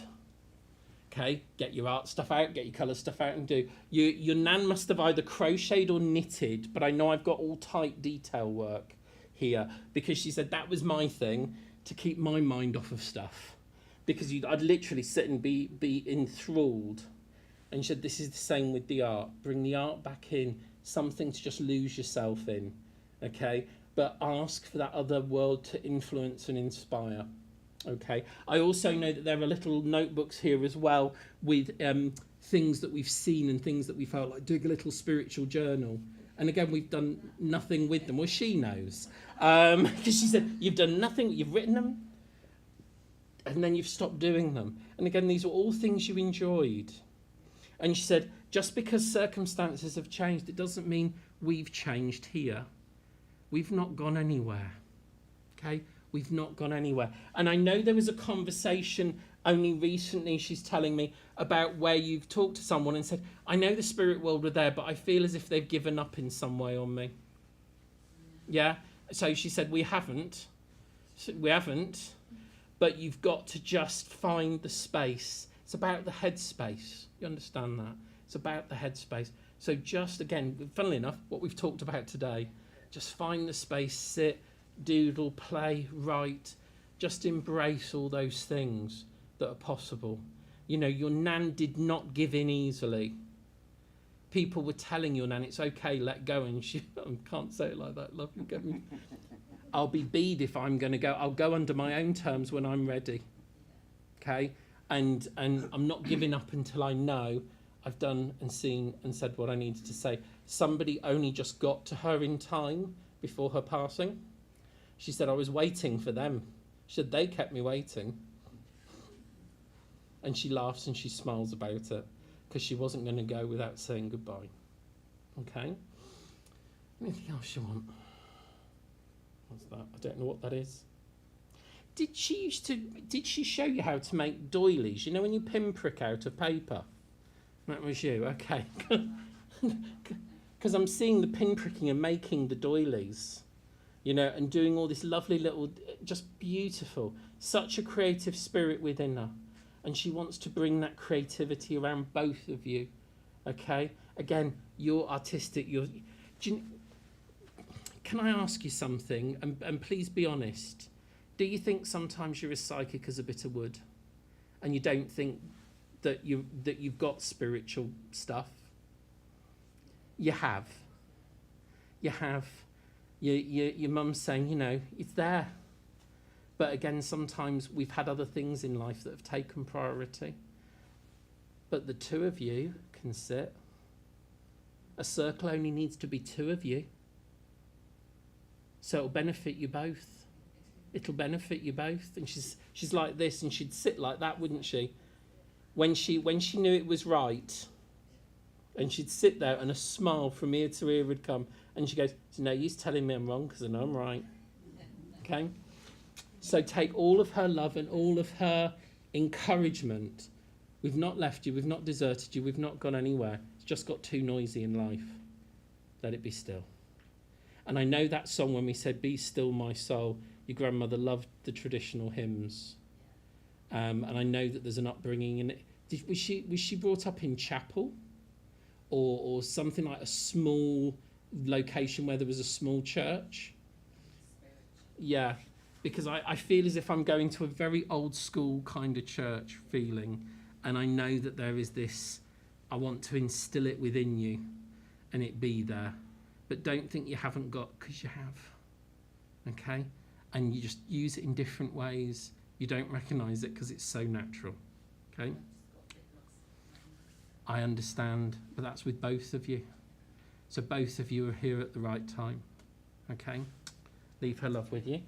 Okay, get your art stuff out, get your colour stuff out and do. Your nan must have either crocheted or knitted, but I know I've got all tight detail work here because she said that was my thing to keep my mind off of stuff. Because I'd literally sit and be enthralled. And she said this is the same with the art. Bring the art back in, something to just lose yourself in, okay? But ask for that other world to influence and inspire. Okay. I also know that there are little notebooks here as well with things that we've seen and things that we felt like doing a little spiritual journal. And again, we've done nothing with them. Well, she knows. Because she said, you've done nothing, you've written them, and then you've stopped doing them. And again, these are all things you enjoyed. And she said, just because circumstances have changed, it doesn't mean we've changed here. We've not gone anywhere. Okay? We've not gone anywhere. And I know there was a conversation only recently, she's telling me, about where you've talked to someone and said, I know the spirit world were there, but I feel as if they've given up in some way on me. Yeah? So she said, we haven't. But you've got to just find the space. It's about the headspace. You understand that? It's about the headspace. So just, again, funnily enough, what we've talked about today, just find the space, sit, doodle, play, write, just embrace all those things that are possible. You know, your nan did not give in easily. People were telling your nan, it's okay, let go, and she, I can't say it like that, love, you get me? I'll be bead if I'm going to go, I'll go under my own terms when I'm ready, okay? And I'm not giving up until I know I've done and seen and said what I needed to say. Somebody only just got to her in time before her passing. She said, I was waiting for them. She said, they kept me waiting. And she laughs and she smiles about it because she wasn't going to go without saying goodbye. Okay? Anything else you want? What's that? I don't know what that is. Did she show you how to make doilies? You know when you pinprick out of paper? That was you, okay. Because I'm seeing the pinpricking and making the doilies. You know, and doing all this lovely little, just beautiful, such a creative spirit within her. And she wants to bring that creativity around both of you, okay? Again, you're artistic, can I ask you something, and please be honest, do you think sometimes you're as psychic as a bit of wood? And you don't think that you've got spiritual stuff? You have. You have. Your mum's saying, you know, it's there. But again, sometimes we've had other things in life that have taken priority. But the two of you can sit. A circle only needs to be two of you. So it'll benefit you both. It'll benefit you both. And she's like this, and she'd sit like that, wouldn't she? When she knew it was right. And she'd sit there and a smile from ear to ear would come. And she goes, no use telling me I'm wrong because I know I'm right. Okay? So take all of her love and all of her encouragement. We've not left you. We've not deserted you. We've not gone anywhere. It's just got too noisy in life. Let it be still. And I know that song when we said, be still my soul, your grandmother loved the traditional hymns. And I know that there's an upbringing in it. Was she brought up in chapel? Or something like a small location where there was a small church? Yeah, because I feel as if I'm going to a very old school kind of church feeling, and I know that there is this, I want to instill it within you and it be there. But don't think you haven't got, because you have, okay? And you just use it in different ways. You don't recognise it because it's so natural, okay? I understand, but that's with both of you. So both of you are here at the right time, okay? Leave her love with you.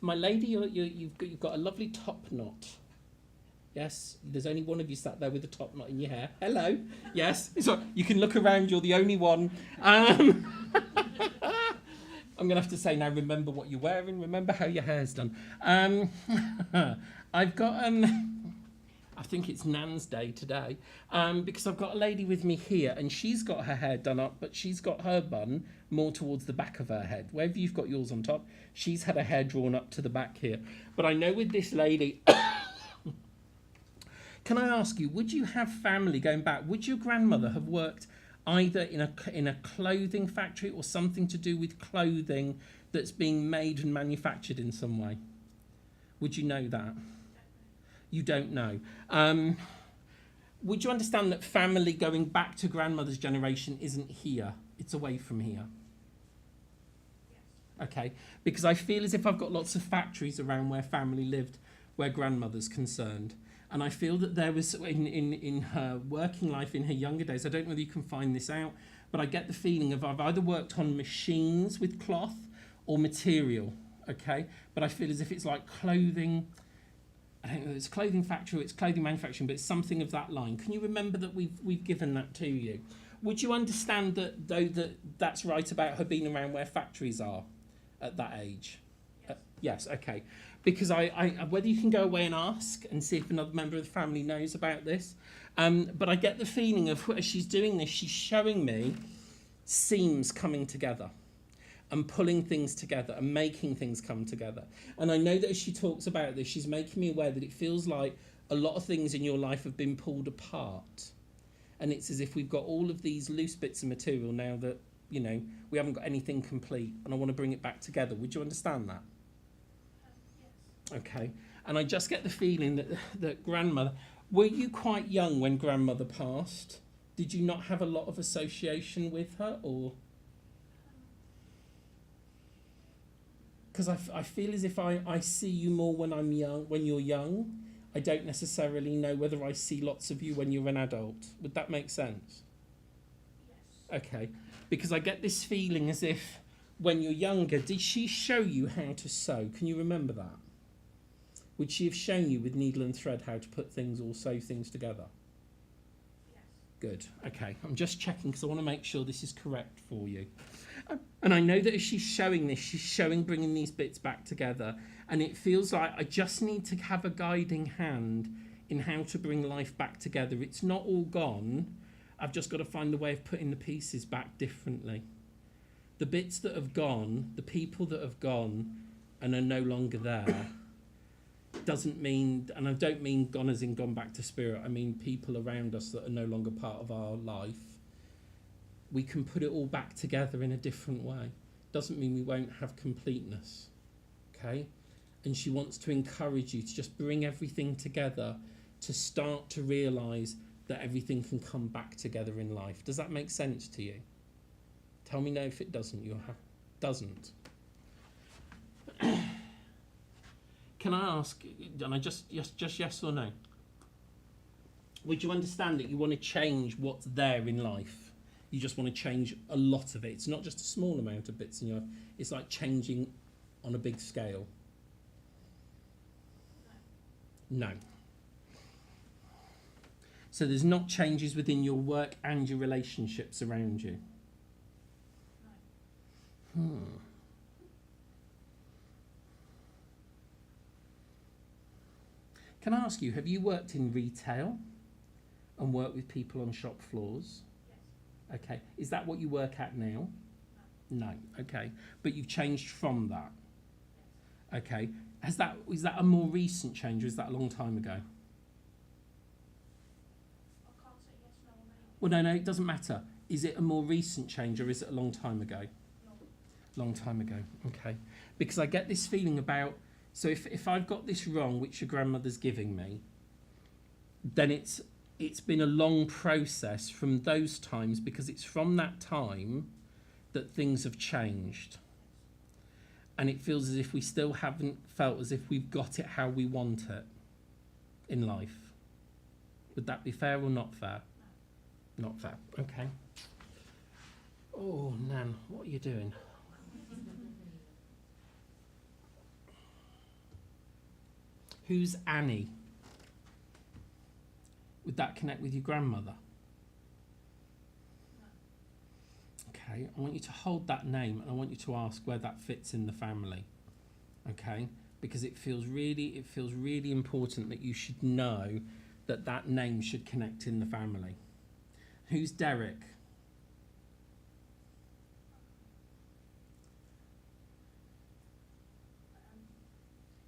My lady, you've got a lovely top knot. Yes, there's only one of you sat there with a top knot in your hair. Hello. Yes, so you can look around. You're the only one. I'm going to have to say now. Remember what you're wearing. Remember how your hair's done. I've got I think it's Nan's Day today, because I've got a lady with me here, and she's got her hair done up, but she's got her bun more towards the back of her head. Wherever you've got yours on top, she's had her hair drawn up to the back here. But I know with this lady, Can I ask you, would you have family going back? Would your grandmother have worked either in a clothing factory or something to do with clothing that's being made and manufactured in some way? Would you know that? You don't know. Would you understand that family going back to grandmother's generation isn't here? It's away from here. Okay, because I feel as if I've got lots of factories around where family lived, where grandmother's concerned. And I feel that there was, in her working life, in her younger days, I don't know whether you can find this out, but I get the feeling of I've either worked on machines with cloth or material, okay? But I feel as if it's like clothing, I don't know if it's clothing factory or it's clothing manufacturing, but it's something of that line. Can you remember that we've given that to you? Would you understand that, though, that's right about her being around where factories are at that age? Yes, okay. Because I whether you can go away and ask and see if another member of the family knows about this, but I get the feeling of as she's doing this, she's showing me seams coming together and pulling things together and making things come together. And I know that as she talks about this, she's making me aware that it feels like a lot of things in your life have been pulled apart. And it's as if we've got all of these loose bits of material now that, you know, we haven't got anything complete, and I want to bring it back together. Would you understand that? Okay, and I just get the feeling that grandmother, were you quite young when grandmother passed? Did you not have a lot of association with her, or? Because I feel as if I see you more when I'm young, when you're young. I don't necessarily know whether I see lots of you when you're an adult. Would that make sense? Yes. Okay, because I get this feeling as if when you're younger, did she show you how to sew? Can you remember that? Would she have shown you with needle and thread how to put things or sew things together? Yes. Good. Okay. I'm just checking because I want to make sure this is correct for you. And I know that as she's showing this, she's showing bringing these bits back together. And it feels like I just need to have a guiding hand in how to bring life back together. It's not all gone. I've just got to find a way of putting the pieces back differently. The bits that have gone, the people that have gone and are no longer there, doesn't mean, and I don't mean gone as in gone back to spirit, I mean people around us that are no longer part of our life. We can put it all back together in a different way. Doesn't mean we won't have completeness, okay? And she wants to encourage you to just bring everything together to start to realise that everything can come back together in life. Does that make sense to you? Tell me no if it doesn't. Doesn't. Can I ask, and I just yes or no? Would you understand that you want to change what's there in life? You just want to change a lot of it. It's not just a small amount of bits in your life. It's like changing on a big scale. No. So there's not changes within your work and your relationships around you? Can I ask you, have you worked in retail and worked with people on shop floors? Yes. Okay. Is that what you work at now? No. Okay. But you've changed from that? Yes. Okay. Is that a more recent change or is that a long time ago? I can't say yes, no, or maybe. Well, no, it doesn't matter. Is it a more recent change or is it a long time ago? Long time ago. Okay. Because I get this feeling about, so if I've got this wrong, which your grandmother's giving me, then it's been a long process from those times, because it's from that time that things have changed. And it feels as if we still haven't felt as if we've got it how we want it in life. Would that be fair or not fair? No. Not fair. Okay. Oh, Nan, what are you doing? Who's Annie? Would that connect with your grandmother? Okay, I want you to hold that name and I want you to ask where that fits in the family. Okay, because it feels really important that you should know that that name should connect in the family. Who's Derek?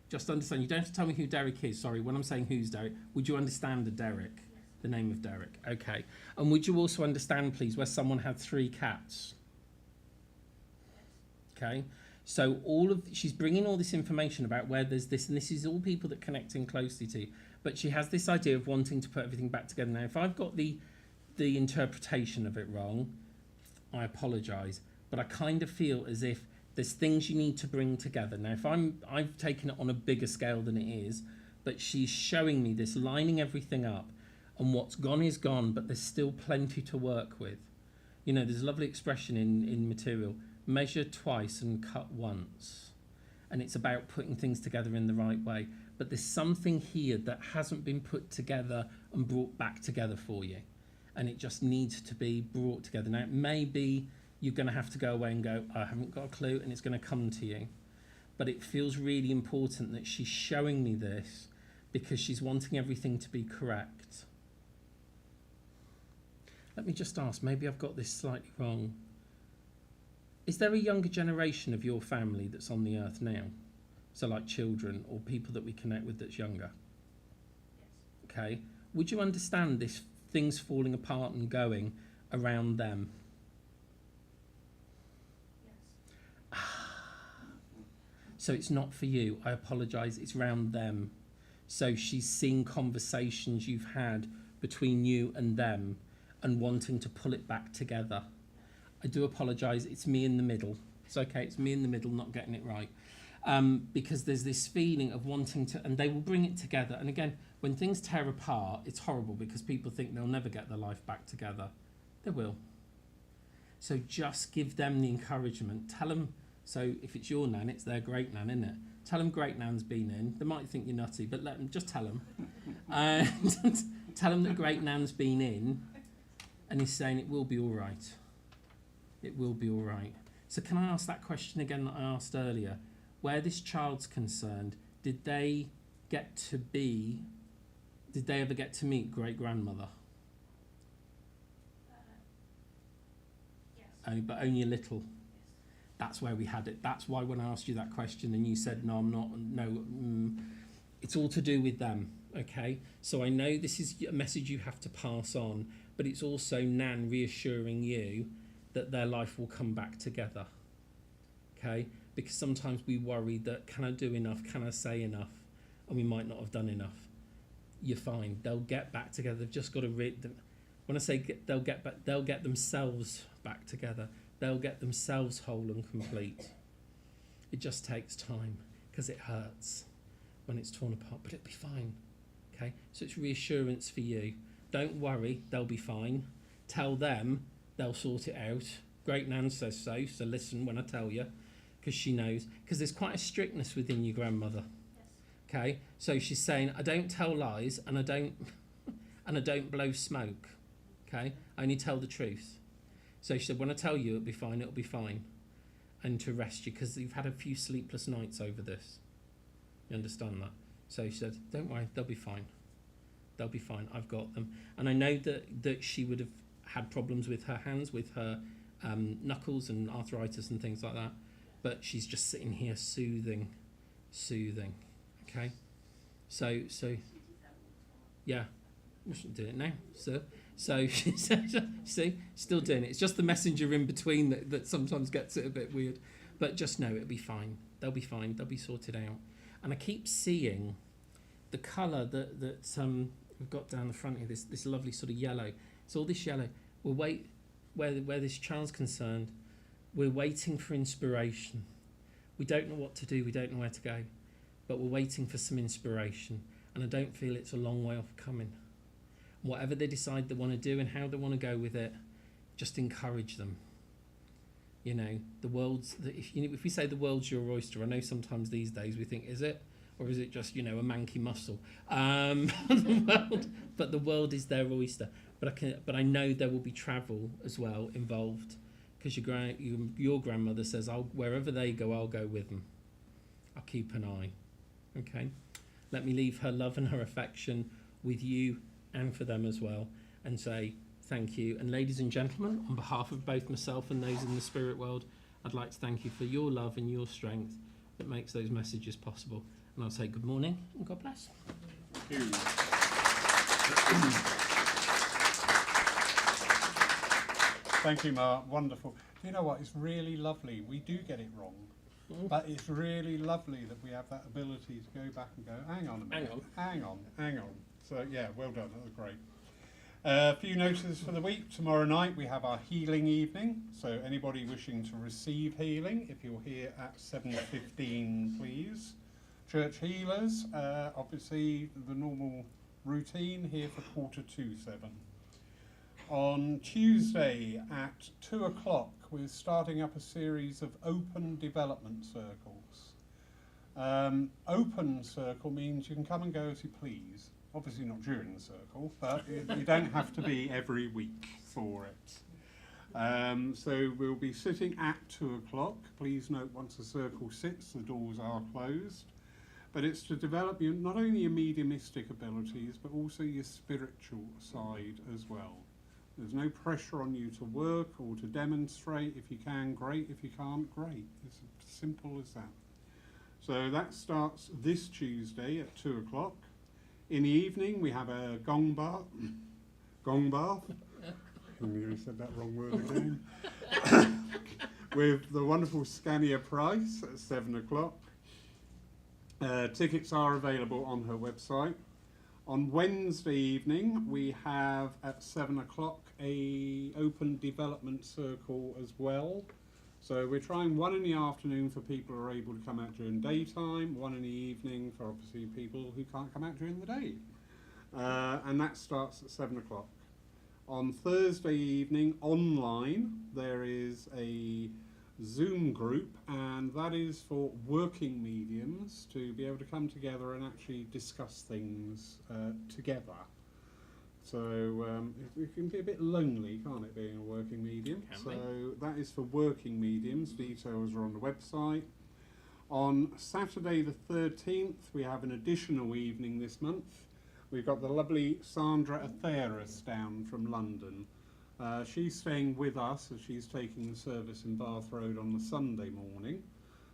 Just understand, you don't have to tell me who Derek is. Sorry, when I'm saying who's Derek, would you understand the Derek? The name of Derek. Okay. And would you also understand, please, where someone had 3 cats? Okay. So she's bringing all this information about where there's this, and this is all people that connect in closely to you. But she has this idea of wanting to put everything back together. Now, if I've got the interpretation of it wrong, I apologise. But I kind of feel as if there's things you need to bring together. Now, if I've taken it on a bigger scale than it is, but she's showing me this, lining everything up, and what's gone is gone, but there's still plenty to work with. You know, there's a lovely expression in material, measure twice and cut once. And it's about putting things together in the right way. But there's something here that hasn't been put together and brought back together for you. And it just needs to be brought together. Now, maybe you're going to have to go away and go, I haven't got a clue, and it's going to come to you. But it feels really important that she's showing me this because she's wanting everything to be correct. Let me just ask, maybe I've got this slightly wrong. Is there a younger generation of your family that's on the earth now? So like children or people that we connect with that's younger? Yes. Okay. Would you understand this things falling apart and going around them? Yes. So it's not for you. I apologise. It's around them. So she's seen conversations you've had between you and them and wanting to pull it back together. I do apologise. It's me in the middle. It's okay. It's me in the middle not getting it right. Because there's this feeling of wanting to, and they will bring it together. And again, when things tear apart, it's horrible because people think they'll never get their life back together. They will. So just give them the encouragement. Tell them, so if it's your nan, it's their great nan, isn't it? Tell them great nan's been in. They might think you're nutty, but let them, just tell them. And tell them that great nan's been in and he's saying it will be all right. It will be all right. So can I ask that question again that I asked earlier? Where this child's concerned, did they ever get to meet great-grandmother? Yes. But only a little. Yes. That's where we had it. That's why when I asked you that question and you said, no, I'm not, it's all to do with them, okay? So I know this is a message you have to pass on, but it's also Nan reassuring you that their life will come back together, okay? Because sometimes we worry that, can I do enough? Can I say enough? And we might not have done enough. You're fine. They'll get back together. They've just got to when I say they'll get themselves back together. They'll get themselves whole and complete. It just takes time because it hurts when it's torn apart, but it'll be fine. Okay? So it's reassurance for you. Don't worry, they'll be fine. Tell them they'll sort it out. Great Nan says so listen when I tell you, because she knows. Because there's quite a strictness within your grandmother. Yes. Okay? So she's saying, I don't tell lies and I don't blow smoke. Okay? I only tell the truth. So she said, when I tell you it'll be fine. And to rest you, because you've had a few sleepless nights over this. You understand that? So she said, don't worry, they'll be fine. They'll be fine, I've got them. And I know that she would have had problems with her hands, with her knuckles and arthritis and things like that. But she's just sitting here soothing. Okay? So yeah, we shouldn't do it now, sir. So she said, see, still doing it. It's just the messenger in between that sometimes gets it a bit weird. But just know it'll be fine. They'll be fine. They'll be sorted out. And I keep seeing the colour that we've got down the front here, this lovely sort of yellow. It's all this yellow. Where this child's concerned, we're waiting for inspiration. We don't know what to do. We don't know where to go. But we're waiting for some inspiration. And I don't feel it's a long way off coming. Whatever they decide they want to do and how they want to go with it, just encourage them. You know, if we say the world's your oyster, I know sometimes these days we think, is it? Or is it just, a manky muscle? But the world is their oyster. But I know there will be travel as well involved, because your grandmother says, wherever they go, I'll go with them. I'll keep an eye. Okay? Let me leave her love and her affection with you and for them as well, and say thank you. And ladies and gentlemen, on behalf of both myself and those in the spirit world, I'd like to thank you for your love and your strength that makes those messages possible. And I'll say good morning and God bless. Thank you, Mark. Wonderful. You know what? It's really lovely. We do get it wrong, but it's really lovely that we have that ability to go back and go, hang on a minute, hang on. So, yeah, well done. That was great. A few notices for the week. Tomorrow night we have our healing evening. So anybody wishing to receive healing, if you're here at 7:15, please. Church healers, obviously the normal routine here for 7:15. On Tuesday at 2 o'clock, we're starting up a series of open development circles. Open circle means you can come and go as you please. Obviously not during the circle, but you don't have to be every week for it. So we'll be sitting at 2 o'clock. Please note once the circle sits, the doors are closed. But it's to develop not only your mediumistic abilities, but also your spiritual side as well. There's no pressure on you to work or to demonstrate. If you can, great. If you can't, great. It's as simple as that. So that starts this Tuesday at 2 o'clock. In the evening, we have a gong bath. I nearly said that wrong word again. With the wonderful Scania Price at 7 o'clock. Tickets are available on her website. On Wednesday evening, we have at 7 o'clock a open development circle as well. So we're trying one in the afternoon for people who are able to come out during daytime, one in the evening for obviously people who can't come out during the day. And that starts at 7 o'clock. On Thursday evening, online, there is a Zoom group, and that is for working mediums to be able to come together and actually discuss things together. So it can be a bit lonely, can't it, being a working medium? So that is for working mediums. Details are on the website. On Saturday the 13th, we have an additional evening this month. We've got the lovely Sandra Atheris down from London. She's staying with us as she's taking the service in Bath Road on the Sunday morning.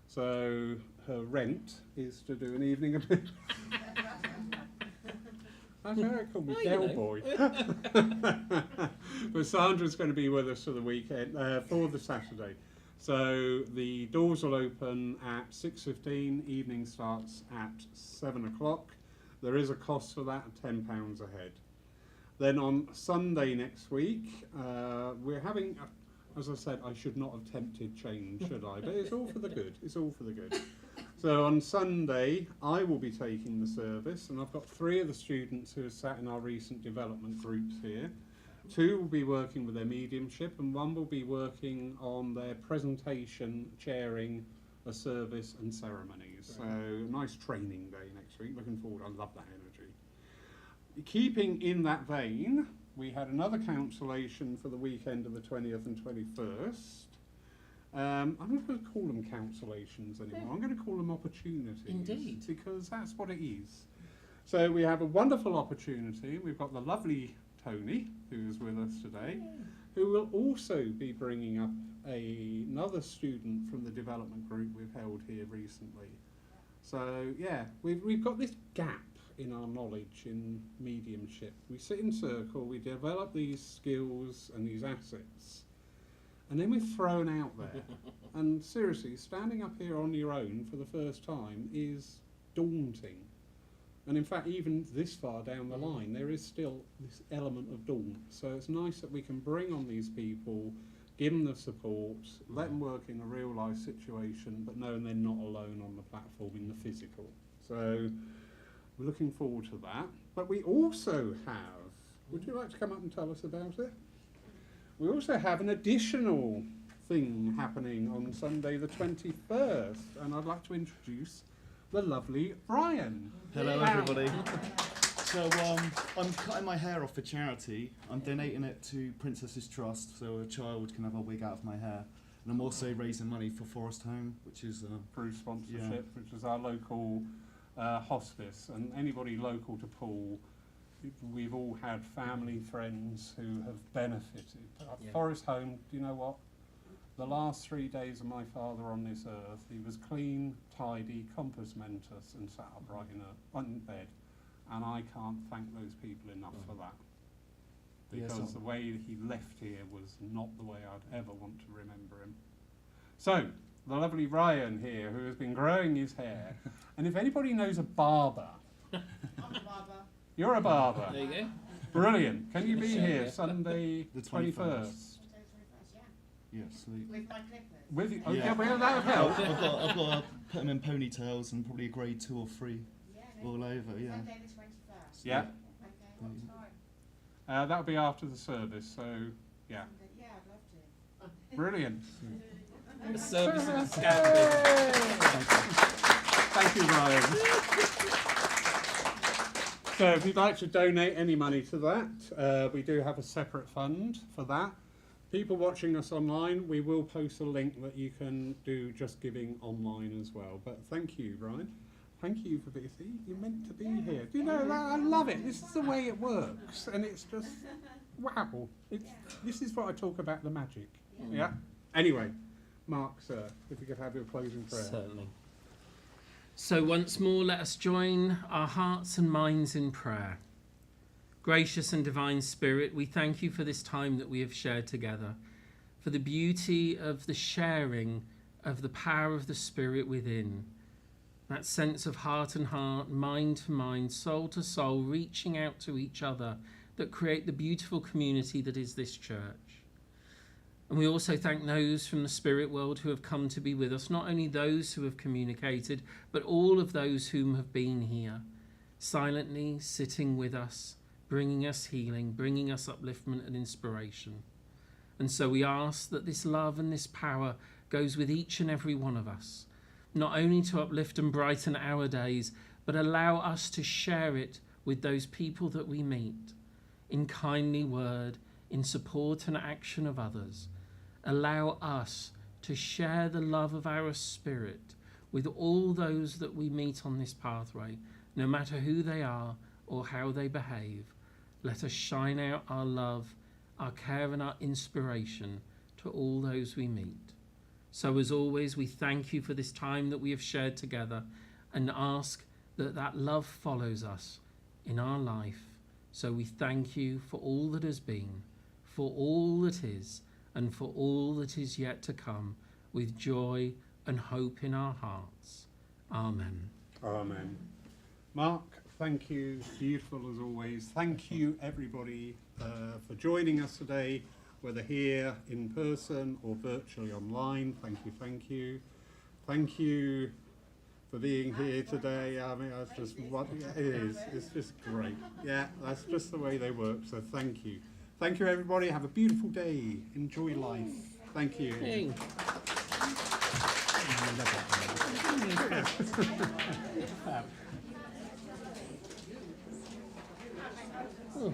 So her rent is to do an evening of it. I know it called me Del Boy. But Sandra's going to be with us for the weekend, for the Saturday. So the doors will open at 6:15, evening starts at 7 o'clock. There is a cost for that, £10 a head. Then on Sunday next week, we're having, as I said, I should not have tempted change, should I? But it's all for the good. It's all for the good. So on Sunday, I will be taking the service, and I've got 3 of the students who are sat in our recent development groups here. 2 will be working with their mediumship, and 1 will be working on their presentation, chairing a service and ceremonies. So a nice training day next week. Looking forward. I love that energy. Keeping in that vein, we had another cancellation for the weekend of the 20th and 21st. I'm not going to call them cancellations anymore. I'm going to call them opportunities. Indeed. Because that's what it is. So we have a wonderful opportunity. We've got the lovely Tony, who is with us today, who will also be bringing up another student from the development group we've held here recently. So yeah, we've got this gap in our knowledge in mediumship. We sit in circle, we develop these skills and these assets, and then we're thrown out there. And seriously, standing up here on your own for the first time is daunting. And in fact, even this far down the line, there is still this element of daunt. So it's nice that we can bring on these people, give them the support, let them work in a real life situation, but knowing they're not alone on the platform in the physical. So we're looking forward to that. But we also have, would you like to come up and tell us about it? We also have an additional thing happening on Sunday the 21st, and I'd like to introduce the lovely Brian. Hello everybody. So I'm cutting my hair off for charity. I'm donating it to Princess's Trust so a child can have a wig out of my hair. And I'm also raising money for Forest Home, which is Through sponsorship, which is our local hospice, and anybody local to Poole, we've all had family, friends who have benefited. Forest Home, do you know what? the last 3 days of my father on this earth, he was clean, tidy, compos mentis, and sat upright in bed. And I can't thank those people enough for that. Because Yes, the way he left here was not the way I'd ever want to remember him. So, the lovely Ryan here, who has been growing his hair. And if anybody knows a barber, I'm a barber. you're a barber. There you go. Brilliant. Can you be Sure, here yeah. Sunday The 21st? 21st. Yeah. Yeah, sweet. With my clippers. With you? Okay, Yeah. well, that would help. I've got to put them in ponytails and probably a grade 2 or 3 Yeah, no. all over, yeah. Sunday the 21st. Yeah. Okay, what time? That'll be after the service, so yeah. Sunday. Yeah, I'd love to. Brilliant. The service is Yay! scattered. Thank you, Ryan. So if you'd like to donate any money to that, we do have a separate fund for that. People watching us online, we will post a link that you can do just giving online as well. But thank you, Ryan. Thank you for being here. You're meant to be here. You know, I love it. This is the way it works. And it's just, wow. This is what I talk about, the magic. Yeah? Anyway, Mark, sir, if we could have your closing prayer. Certainly. So once more, let us join our hearts and minds in prayer. Gracious and divine Spirit, we thank you for this time that we have shared together, for the beauty of the sharing of the power of the Spirit within, that sense of heart and heart, mind to mind, soul to soul, reaching out to each other that create the beautiful community that is this church. And we also thank those from the spirit world who have come to be with us, not only those who have communicated, but all of those whom have been here, silently sitting with us, bringing us healing, bringing us upliftment and inspiration. And so we ask that this love and this power goes with each and every one of us, not only to uplift and brighten our days, but allow us to share it with those people that we meet, in kindly word, in support and action of others. Allow us to share the love of our spirit with all those that we meet on this pathway, no matter who they are or how they behave. Let us shine out our love, our care and our inspiration to all those we meet. So as always, we thank you for this time that we have shared together and ask that that love follows us in our life. So we thank you for all that has been, for all that is, and for all that is yet to come, with joy and hope in our hearts. Amen. Amen. Mark, thank you. Beautiful as always. Thank you, everybody, for joining us today, whether here in person or virtually online. Thank you, thank you. Thank you for being here today. I mean, that's just what it is. It's just great. Yeah, that's just the way they work. So thank you. Thank you, everybody. Have a beautiful day. Enjoy life. Thank you. Hey. Oh.